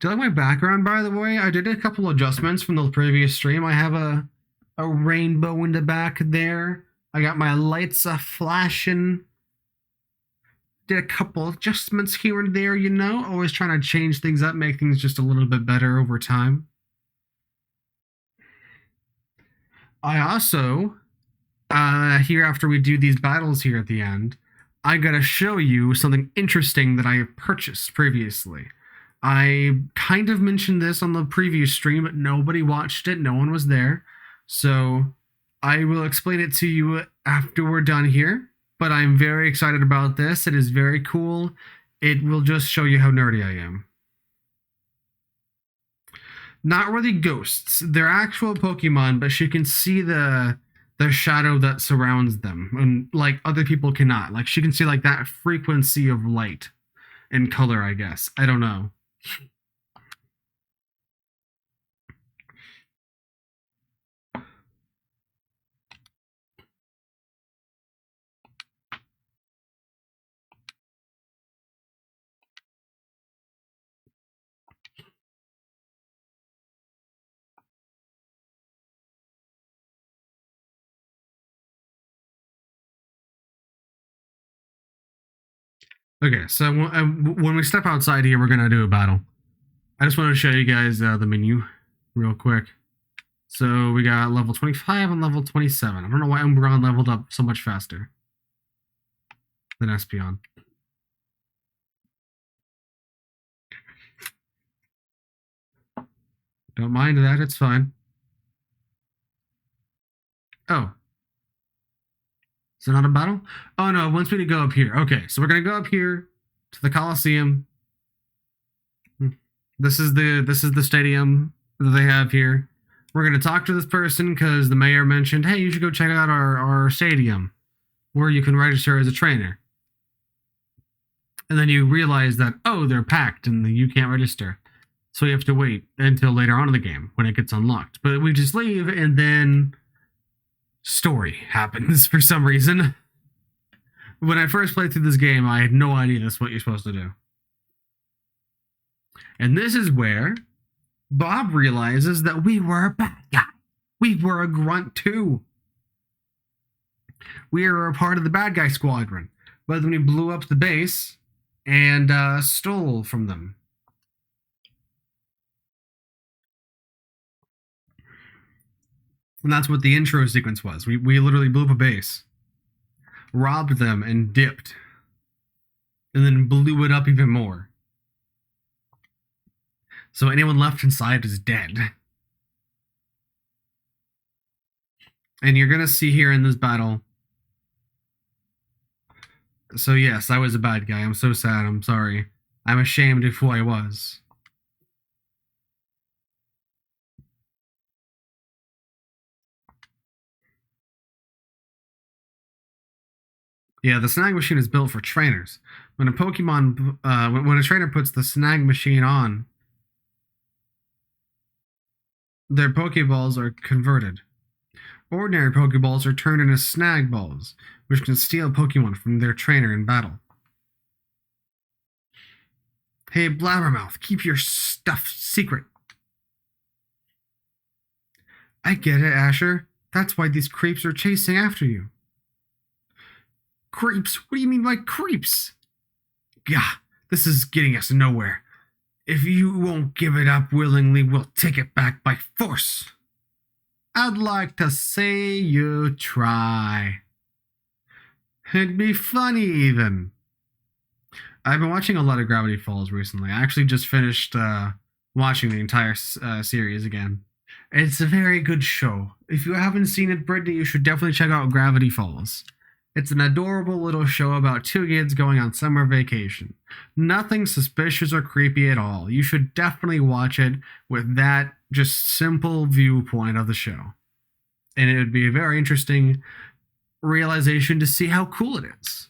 Do you like my background, by the way? I did a couple adjustments from the previous stream. I have a rainbow in the back there. I got my lights flashing. Did a couple adjustments here and there, you know? Always trying to change things up, make things just a little bit better over time. I also, here after we do these battles here at the end, I gotta show you something interesting that I purchased previously. I kind of mentioned this on the previous stream, but nobody watched it. No one was there. So I will explain it to you after we're done here. But I'm very excited about this. It is very cool. It will just show you how nerdy I am. Not really ghosts. They're actual Pokemon, but she can see the shadow that surrounds them, and like other people cannot. Like she can see like that frequency of light and color, I guess. I don't know. Okay, so when we step outside here, we're gonna do a battle. I just want to show you guys the menu real quick. So we got level 25 and level 27. I don't know why Umbreon leveled up so much faster than Espeon. Don't mind that, it's fine. Oh. Is it not a battle? Oh no, it wants me to go up here. Okay, so we're gonna go up here to the Colosseum. This is the stadium that they have here. We're gonna talk to this person because the mayor mentioned, hey, you should go check out our stadium where you can register as a trainer. And then you realize that, oh, they're packed and you can't register. So you have to wait until later on in the game when it gets unlocked. But we just leave and then story happens for some reason. When I first played through this game, I had no idea that's what you're supposed to do. And this is where Bob realizes that we were a bad guy. We were a grunt too. We were a part of the bad guy squadron. But then we blew up the base and stole from them. And that's what the intro sequence was. We literally blew up a base, robbed them, and dipped. And then blew it up even more. So anyone left inside is dead. And you're going to see here in this battle. So yes, I was a bad guy. I'm so sad. I'm sorry. I'm ashamed of who I was. Yeah, the snag machine is built for trainers. When a Pokemon, when a trainer puts the snag machine on, their Pokeballs are converted. Ordinary Pokeballs are turned into snag balls, which can steal Pokemon from their trainer in battle. Hey, Blabbermouth, keep your stuff secret. I get it, Asher. That's why these creeps are chasing after you. Creeps? What do you mean by creeps? Gah, this is getting us nowhere. If you won't give it up willingly, we'll take it back by force. I'd like to see you try. It'd be funny, even. I've been watching a lot of Gravity Falls recently. I actually just finished watching the entire series again. It's a very good show. If you haven't seen it, Brittany, you should definitely check out Gravity Falls. It's an adorable little show about two kids going on summer vacation. Nothing suspicious or creepy at all. You should definitely watch it with that just simple viewpoint of the show. And it would be a very interesting realization to see how cool it is.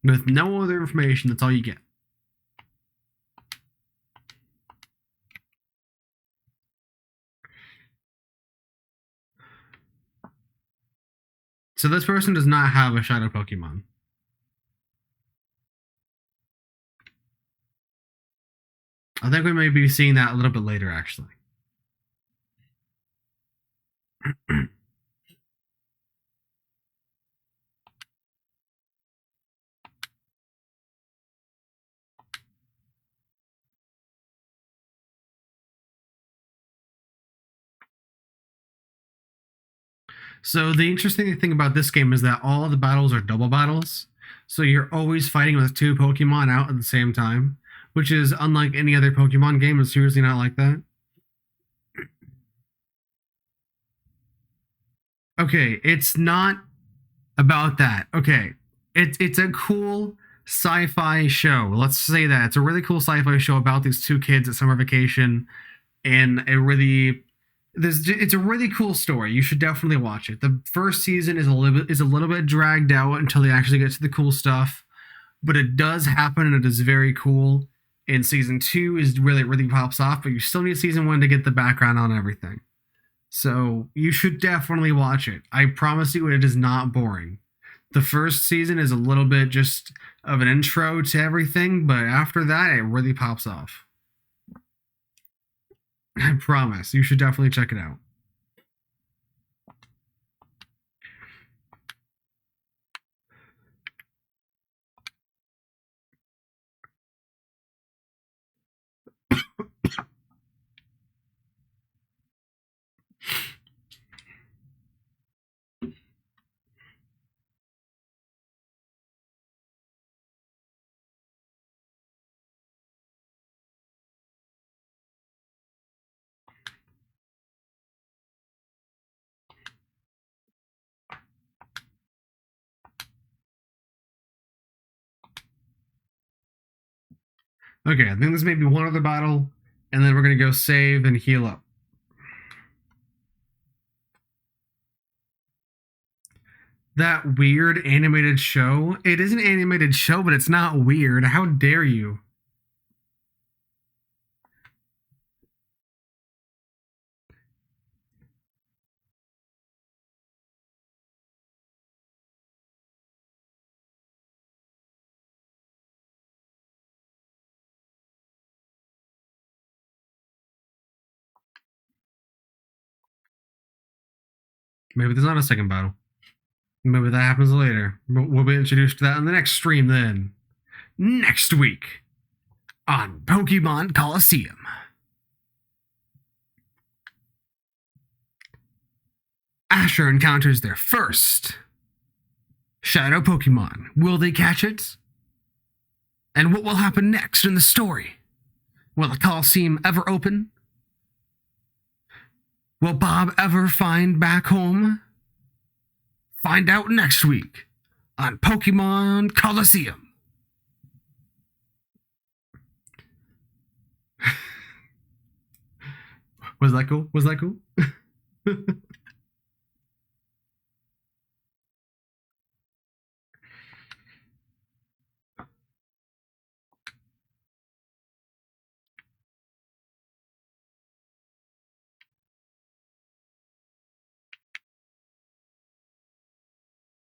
With no other information, that's all you get. So this person does not have a shadow Pokemon. I think we may be seeing that a little bit later, actually. So the interesting thing about this game is that all of the battles are double battles. So you're always fighting with two Pokemon out at the same time, which is unlike any other Pokemon game. It's usually not like that. Okay, it's not about that. Okay, it's a cool sci-fi show. Let's say that it's a really cool sci-fi show about these two kids at summer vacation, and it's a really cool story. You should definitely watch it. The first season is a little bit dragged out until they actually get to the cool stuff, but it does happen and it is very cool. And season 2 is really pops off, but you still need season 1 to get the background on everything. So you should definitely watch it. I promise you, it is not boring. The first season is a little bit just of an intro to everything, but after that, it really pops off. I promise. You should definitely check it out. Okay, I think this may be one other battle, and then we're going to go save and heal up. That weird animated show. It is an animated show, but it's not weird. How dare you? Maybe there's not a second battle. Maybe that happens later. But we'll be introduced to that in the next stream then. Next week on Pokemon Colosseum. Asher encounters their first Shadow Pokemon. Will they catch it? And what will happen next in the story? Will the Colosseum ever open? Will Bob ever find back home? Find out next week on Pokemon Colosseum. Was that cool? Was that cool?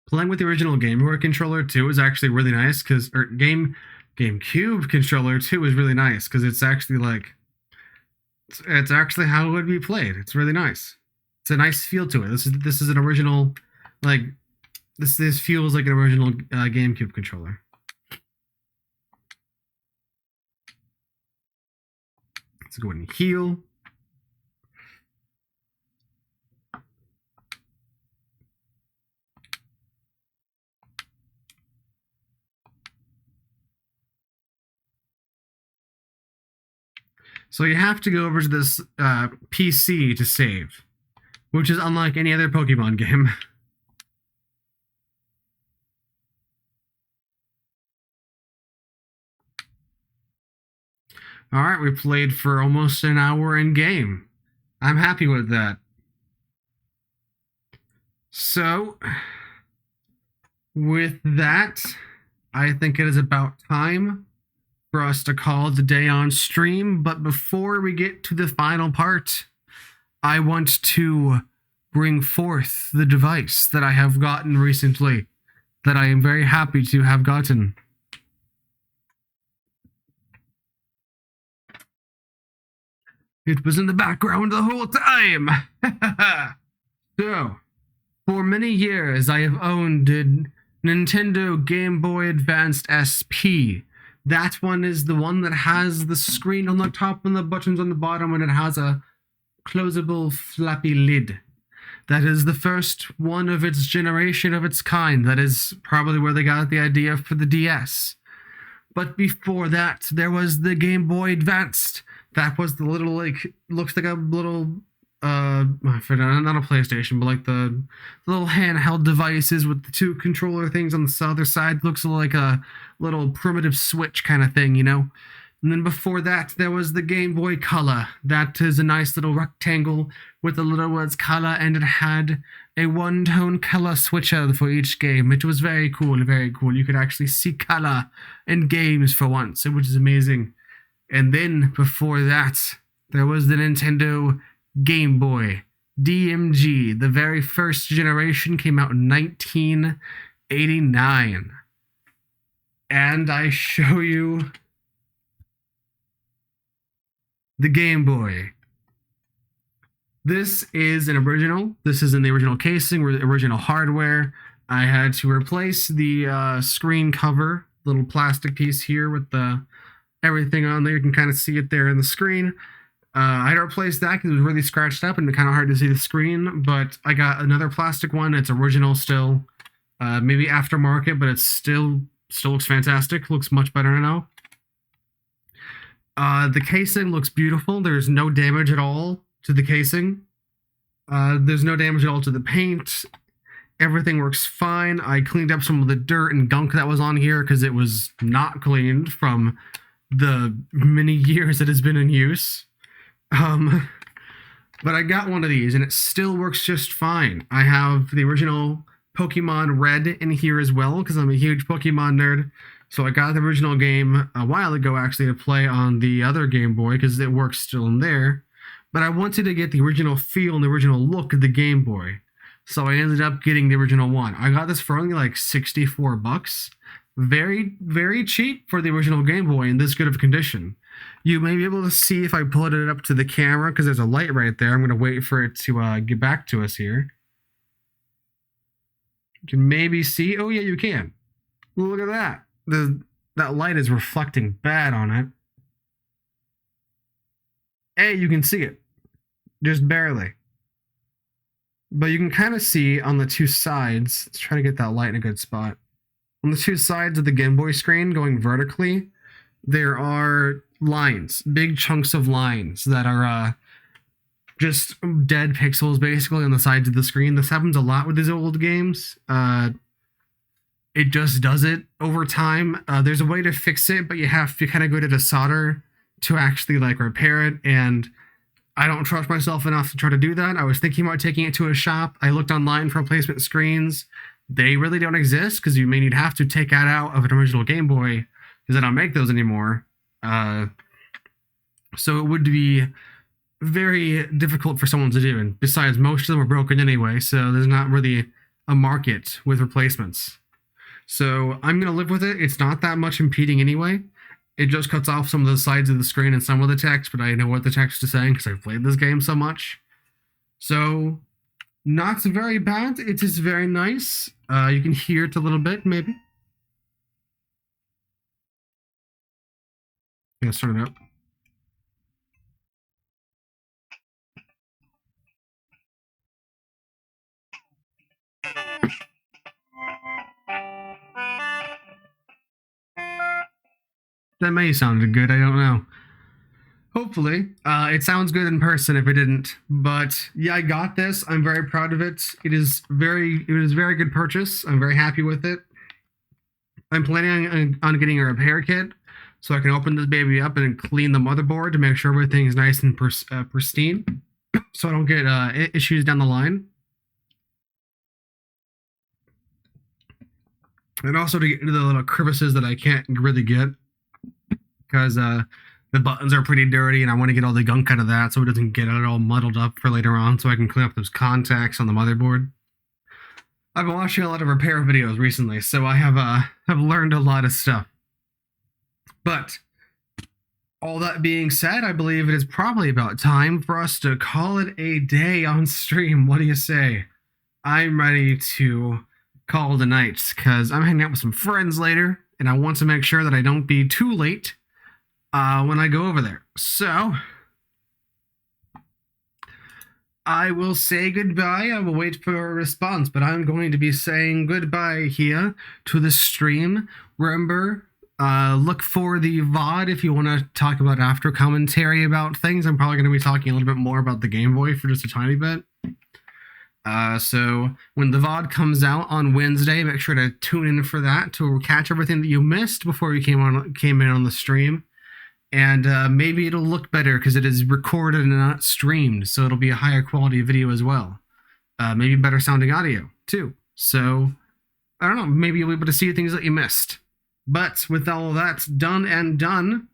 Playing with the original Gameboy controller too is actually really nice because, or GameCube controller too is really nice because it's actually like, it's actually how it would be played. It's really nice. It's a nice feel to it. This is an original, like this feels like an original GameCube controller. Let's go ahead and heal. So you have to go over to this PC to save, which is unlike any other Pokemon game. All right, we played for almost an hour in game. I'm happy with that. So, with that, I think it is about time for us to call it a day on stream. But before we get to the final part, I want to bring forth the device that I have gotten recently, that I am very happy to have gotten. It was in the background the whole time. So, for many years, I have owned a Nintendo Game Boy Advanced SP. That one is the one that has the screen on the top and the buttons on the bottom, and it has a closable flappy lid. That is the first one of its generation of its kind. That is probably where they got the idea for the DS. But before that, there was the Game Boy Advanced. That was the little, like, looks like a little, not a PlayStation, but like the little handheld devices with the two controller things on the other side. Looks like a little primitive Switch kind of thing, you know? And then before that, there was the Game Boy Color. That is a nice little rectangle with the little words color, and it had a one-tone color switcher for each game. It was very cool, very cool. You could actually see color in games for once, which is amazing. And then before that, there was the Nintendo Game Boy, DMG. The very first generation came out in 1989. And I show you the Game Boy. This is an original. This is in the original casing, or the original hardware. I had to replace the screen cover, little plastic piece here with the everything on there. You can kind of see it there in the screen. I had to replace that because it was really scratched up and kind of hard to see the screen, but I got another plastic one. It's original still, maybe aftermarket, but it's still looks fantastic. Looks much better now. The casing looks beautiful. There's no damage at all to the casing. There's no damage at all to the paint. Everything works fine. I cleaned up some of the dirt and gunk that was on here because it was not cleaned from the many years it has been in use. But I got one of these and it still works just fine. I have the original Pokemon Red in here as well because I'm a huge Pokemon nerd. So I got the original game a while ago actually to play on the other Game Boy because it works still in there. But I wanted to get the original feel and the original look of the Game Boy. So I ended up getting the original one. I got this for only like $64. Very, very cheap for the original Game Boy in this good of condition. You may be able to see if I put it up to the camera because there's a light right there. I'm going to wait for it to get back to us here. You can maybe see. Oh, yeah, you can. Well, look at that. That light is reflecting bad on it. Hey, you can see it. Just barely. But you can kind of see on the two sides. Let's try to get that light in a good spot. On the two sides of the Game Boy screen going vertically, there are lines, big chunks of lines that are just dead pixels basically on the sides of the screen. This happens a lot with these old games. It just does it over time. There's a way to fix it, but you have to kind of go to the solder to actually like repair it, and I don't trust myself enough to try to do that. I was thinking about taking it to a shop. I looked online for replacement screens. They really don't exist because you may have to take that out of an original Game Boy because they don't make those anymore. So it would be very difficult for someone to do. And besides, most of them are broken anyway, so there's not really a market with replacements. So I'm going to live with it. It's not that much impeding anyway. It just cuts off some of the sides of the screen and some of the text, but I know what the text is saying because I've played this game so much. So, not very bad. It is very nice. You can hear it a little bit, maybe. Yeah, start it up. That may sound good, I don't know. Hopefully. It sounds good in person if it didn't. But yeah, I got this. I'm very proud of it. It was a very good purchase. I'm very happy with it. I'm planning on getting a repair kit so I can open this baby up and clean the motherboard to make sure everything's nice and pristine so I don't get issues down the line. And also to get into the little crevices that I can't really get because the buttons are pretty dirty and I want to get all the gunk out of that so it doesn't get it all muddled up for later on so I can clean up those contacts on the motherboard. I've been watching a lot of repair videos recently, so I have learned a lot of stuff. But all that being said, I believe it is probably about time for us to call it a day on stream. What do you say? I'm ready to call it a night because I'm hanging out with some friends later, and I want to make sure that I don't be too late when I go over there. So I will say goodbye. I will wait for a response, but I'm going to be saying goodbye here to the stream. Remember, look for the VOD if you want to talk about after commentary about things. I'm probably going to be talking a little bit more about the Game Boy for just a tiny bit. So when the VOD comes out on Wednesday, make sure to tune in for that to catch everything that you missed before you came in on the stream. And maybe it'll look better because it is recorded and not streamed, so it'll be a higher quality video as well. Maybe better sounding audio, too. So, I don't know, maybe you'll be able to see things that you missed. But with all of that done and done,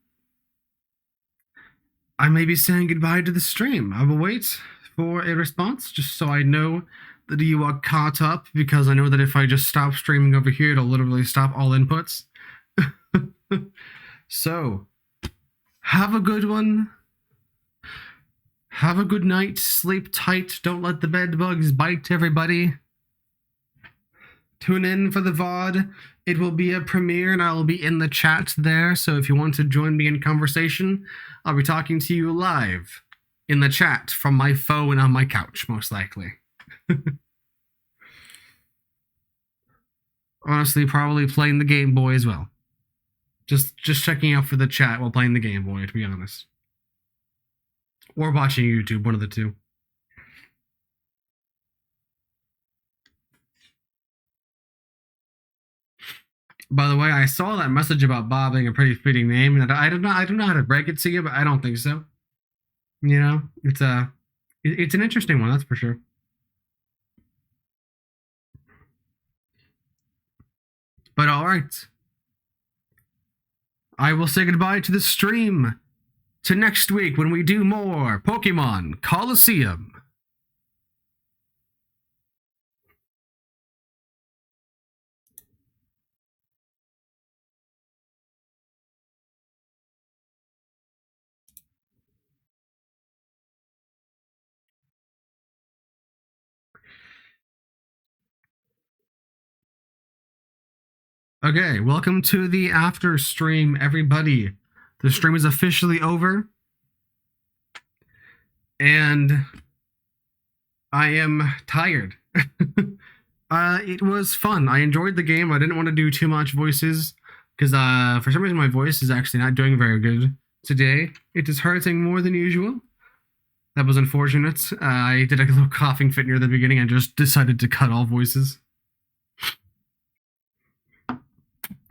I may be saying goodbye to the stream. I will wait for a response, just so I know that you are caught up, because I know that if I just stop streaming over here, it'll literally stop all inputs. So, have a good one. Have a good night. Sleep tight. Don't let the bed bugs bite, everybody. Tune in for the VOD. It will be a premiere, and I will be in the chat there. So if you want to join me in conversation, I'll be talking to you live in the chat from my phone on my couch, most likely. Honestly, probably playing the Game Boy as well. Just checking out for the chat while playing the Game Boy, to be honest. Or watching YouTube, one of the two. By the way, I saw that message about Bob being a pretty fitting name, and I don't know how to break it to you, but I don't think so. You know, it's an interesting one, that's for sure. But all right. I will say goodbye to the stream. To next week when we do more Pokemon Colosseum. Okay, welcome to the after stream, everybody. The stream is officially over. And I am tired. It was fun. I enjoyed the game. I didn't want to do too much voices because for some reason my voice is actually not doing very good today. It is hurting more than usual. That was unfortunate. I did a little coughing fit near the beginning and just decided to cut all voices.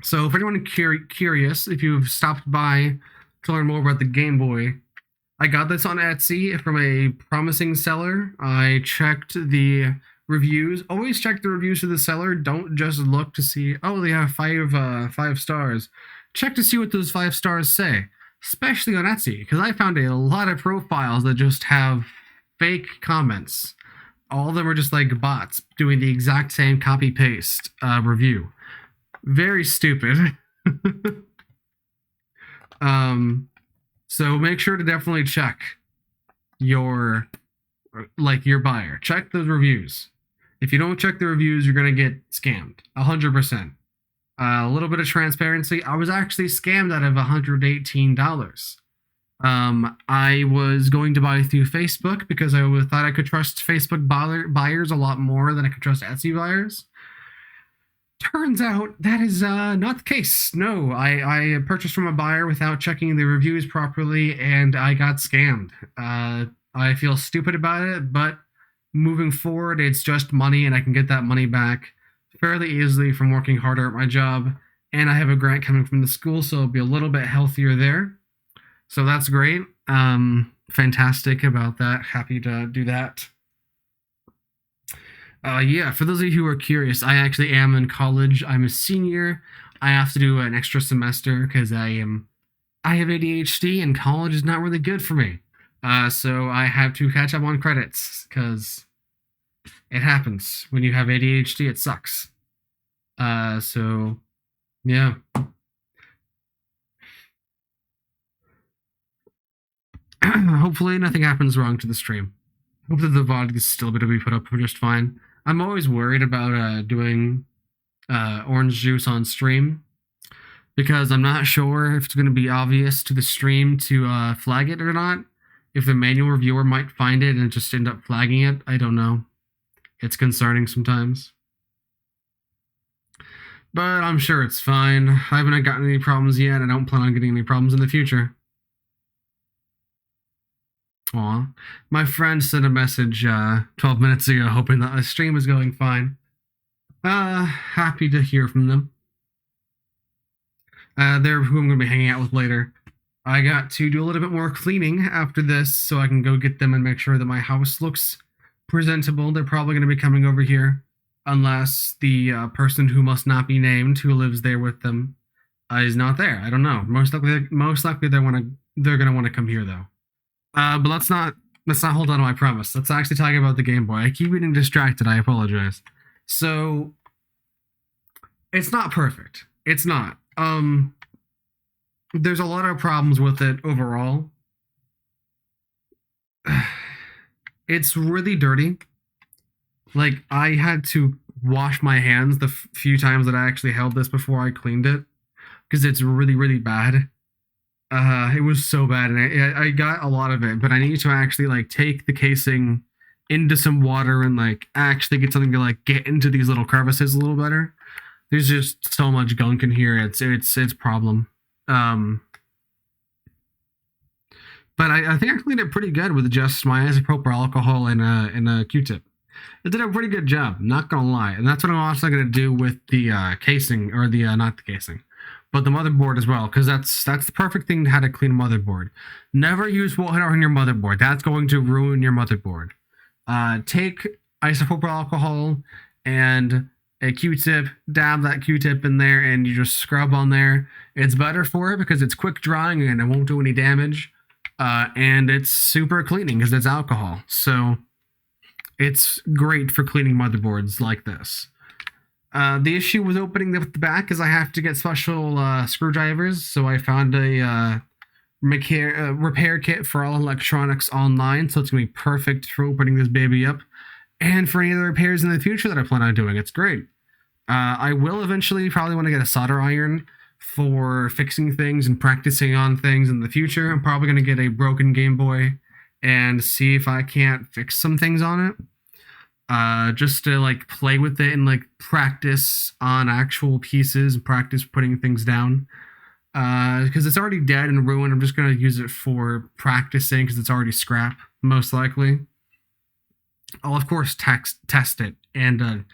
So if anyone curious, if you've stopped by to learn more about the Game Boy, I got this on Etsy from a promising seller. I checked the reviews. Always check the reviews of the seller. Don't just look to see, oh, they have five stars. Check to see what those 5 stars say, especially on Etsy, because I found a lot of profiles that just have fake comments. All of them are just like bots doing the exact same copy-paste review. Very stupid. So make sure to definitely check your buyer. Check the reviews. If you don't check the reviews, you're gonna get scammed. 100%. A little bit of transparency. I was actually scammed out of $118. I was going to buy through Facebook because I thought I could trust Facebook buyers a lot more than I could trust Etsy buyers. Turns out that is not the case. No, I purchased from a buyer without checking the reviews properly, and I got scammed. I feel stupid about it, but moving forward, it's just money, and I can get that money back fairly easily from working harder at my job. And I have a grant coming from the school, so it'll be a little bit healthier there. So that's great. Fantastic about that. Happy to do that. Yeah, for those of you who are curious, I actually am in college. I'm a senior. I have to do an extra semester because I have ADHD and college is not really good for me. So I have to catch up on credits because it happens. When you have ADHD, it sucks. So, yeah. hopefully nothing happens wrong to the stream. Hope that the VOD is still going to be put up just fine. I'm always worried about doing orange juice on stream because I'm not sure if it's going to be obvious to the stream to flag it or not. If the manual reviewer might find it and just end up flagging it, I don't know. It's concerning sometimes. But I'm sure it's fine. I haven't gotten any problems yet. I don't plan on getting any problems in the future. Aw. My friend sent a message 12 minutes ago hoping that the stream is going fine. Happy to hear from them. They're who I'm going to be hanging out with later. I got to do a little bit more cleaning after this so I can go get them and make sure that my house looks presentable. They're probably going to be coming over here unless the person who must not be named who lives there with them is not there. I don't know. Most likely they're going to want to come here though. But let's not hold on to my promise. Let's actually talk about the Game Boy. I keep getting distracted. I apologize. So it's not perfect. It's not. There's a lot of problems with it overall. It's really dirty. Like, I had to wash my hands the few times that I actually held this before I cleaned it. Because it's really, really bad. It was so bad, and I got a lot of it, but I need to actually, like, take the casing into some water and, like, actually get something to, like, get into these little crevices a little better. There's just so much gunk in here. It's a problem. But I think I cleaned it pretty good with just my isopropyl alcohol and a Q-tip. It did a pretty good job, not gonna lie. And that's what I'm also gonna do with the casing, or the not the casing, but the motherboard as well, because that's the perfect thing how to clean a motherboard. Never use water on your motherboard. That's going to ruin your motherboard. Take isopropyl alcohol and a Q-tip, dab that Q-tip in there, and you just scrub on there. It's better for it because it's quick drying and it won't do any damage. And it's super cleaning because it's alcohol. So it's great for cleaning motherboards like this. The issue with opening the back is I have to get special screwdrivers. So I found a repair kit for all electronics online. So it's going to be perfect for opening this baby up. And for any other repairs in the future that I plan on doing. It's great. I will eventually probably want to get a solder iron for fixing things and practicing on things in the future. I'm probably going to get a broken Game Boy and see if I can't fix some things on it. Just to, like, play with it and, like, practice on actual pieces and practice putting things down. Because it's already dead and ruined. I'm just going to use it for practicing because it's already scrap, most likely. I'll, of course, test it and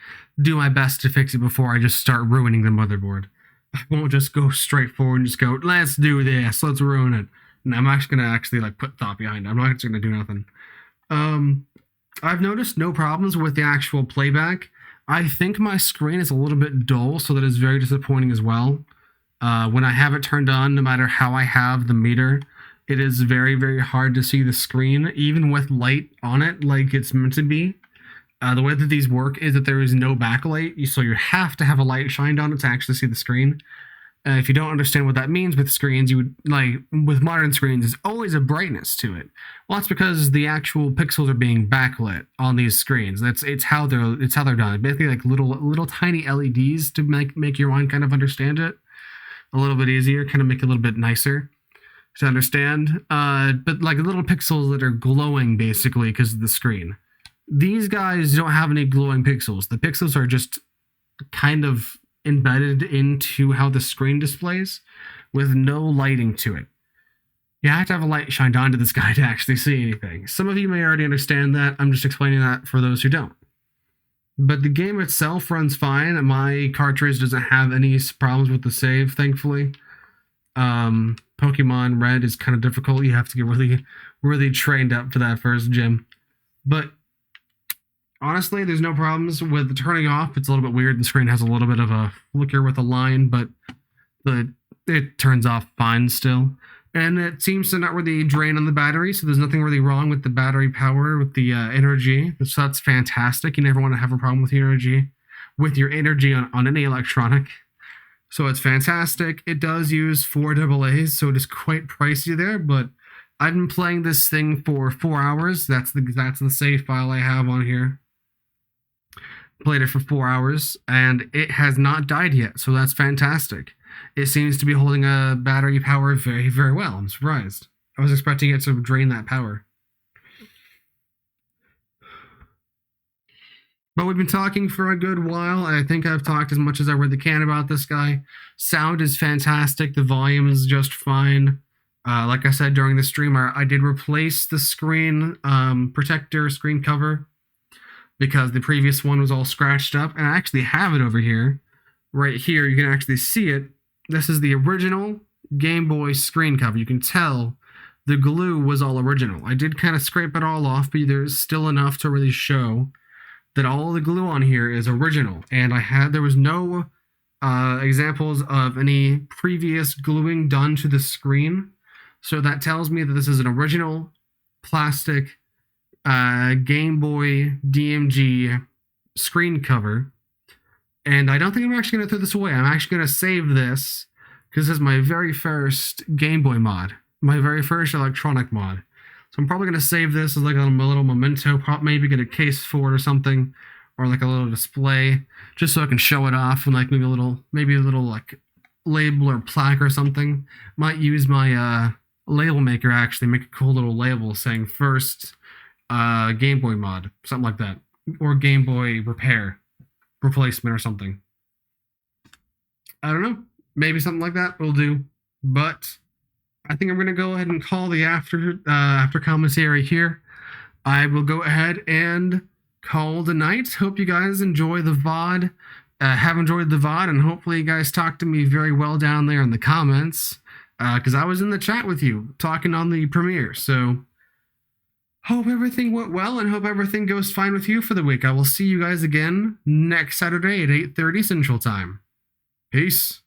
do my best to fix it before I just start ruining the motherboard. I won't just go straight forward and just go, let's do this, let's ruin it. And I'm actually going to like put thought behind it. I'm not just going to do nothing. I've noticed no problems with the actual playback. I think my screen is a little bit dull, so that is very disappointing as well. When I have it turned on, no matter how I have the meter, it is very, very hard to see the screen, even with light on it like it's meant to be. The way that these work is that there is no backlight, so you have to have a light shined on it to actually see the screen. If you don't understand what that means with screens, you would, like, with modern screens, there's always a brightness to it. Well, that's because the actual pixels are being backlit on these screens. It's how they're done. Basically, like little tiny LEDs to make your mind kind of understand it a little bit easier, kind of make it a little bit nicer to understand. But like little pixels that are glowing basically because of the screen. These guys don't have any glowing pixels. The pixels are just kind of embedded into how the screen displays with no lighting to it. You have to have a light shined onto this guy to actually see anything. Some of you may already understand that. I'm just explaining that for those who don't. But the game itself runs fine. My cartridge doesn't have any problems with the save, thankfully. Pokemon Red is kind of difficult. You have to get really, really trained up for that first gym. But honestly, there's no problems with turning off. It's a little bit weird. The screen has a little bit of a flicker with a line, but it turns off fine still. And it seems to not really drain on the battery, so there's nothing really wrong with the battery power, with the energy. So that's fantastic. You never want to have a problem with your energy on any electronic. So it's fantastic. It does use 4 AA's, so it is quite pricey there, but I've been playing this thing for 4 hours. That's the save file I have on here. Played it for 4 hours, and it has not died yet, so that's fantastic. It seems to be holding a battery power very, very well. I'm surprised. I was expecting it to drain that power. But we've been talking for a good while. I think I've talked as much as I really can about this guy. Sound is fantastic. The volume is just fine. Like I said during the stream, I did replace the screen protector, screen cover, because the previous one was all scratched up. And I actually have it over here. Right here, you can actually see it. This is the original Game Boy screen cover. You can tell the glue was all original. I did kind of scrape it all off, but there's still enough to really show that all the glue on here is original. And there was no examples of any previous gluing done to the screen. So that tells me that this is an original plastic Game Boy DMG screen cover. And I don't think I'm actually going to throw this away. I'm actually going to save this because this is my very first Game Boy mod, my very first electronic mod. So I'm probably going to save this as like a little memento, maybe get a case for it or something, or like a little display, just so I can show it off and like maybe a little like label or plaque or something. Might use my label maker actually, make a cool little label saying first Game Boy mod, something like that, or Game Boy replacement or something. I don't know, maybe something like that will do, but I think I'm going to go ahead and call the after commentary here. I will go ahead and call the night. Hope you guys enjoy the VOD, have enjoyed the VOD, and hopefully you guys talk to me very well down there in the comments, because I was in the chat with you talking on the premiere. So hope everything went well and hope everything goes fine with you for the week. I will see you guys again next Saturday at 8:30 Central Time. Peace.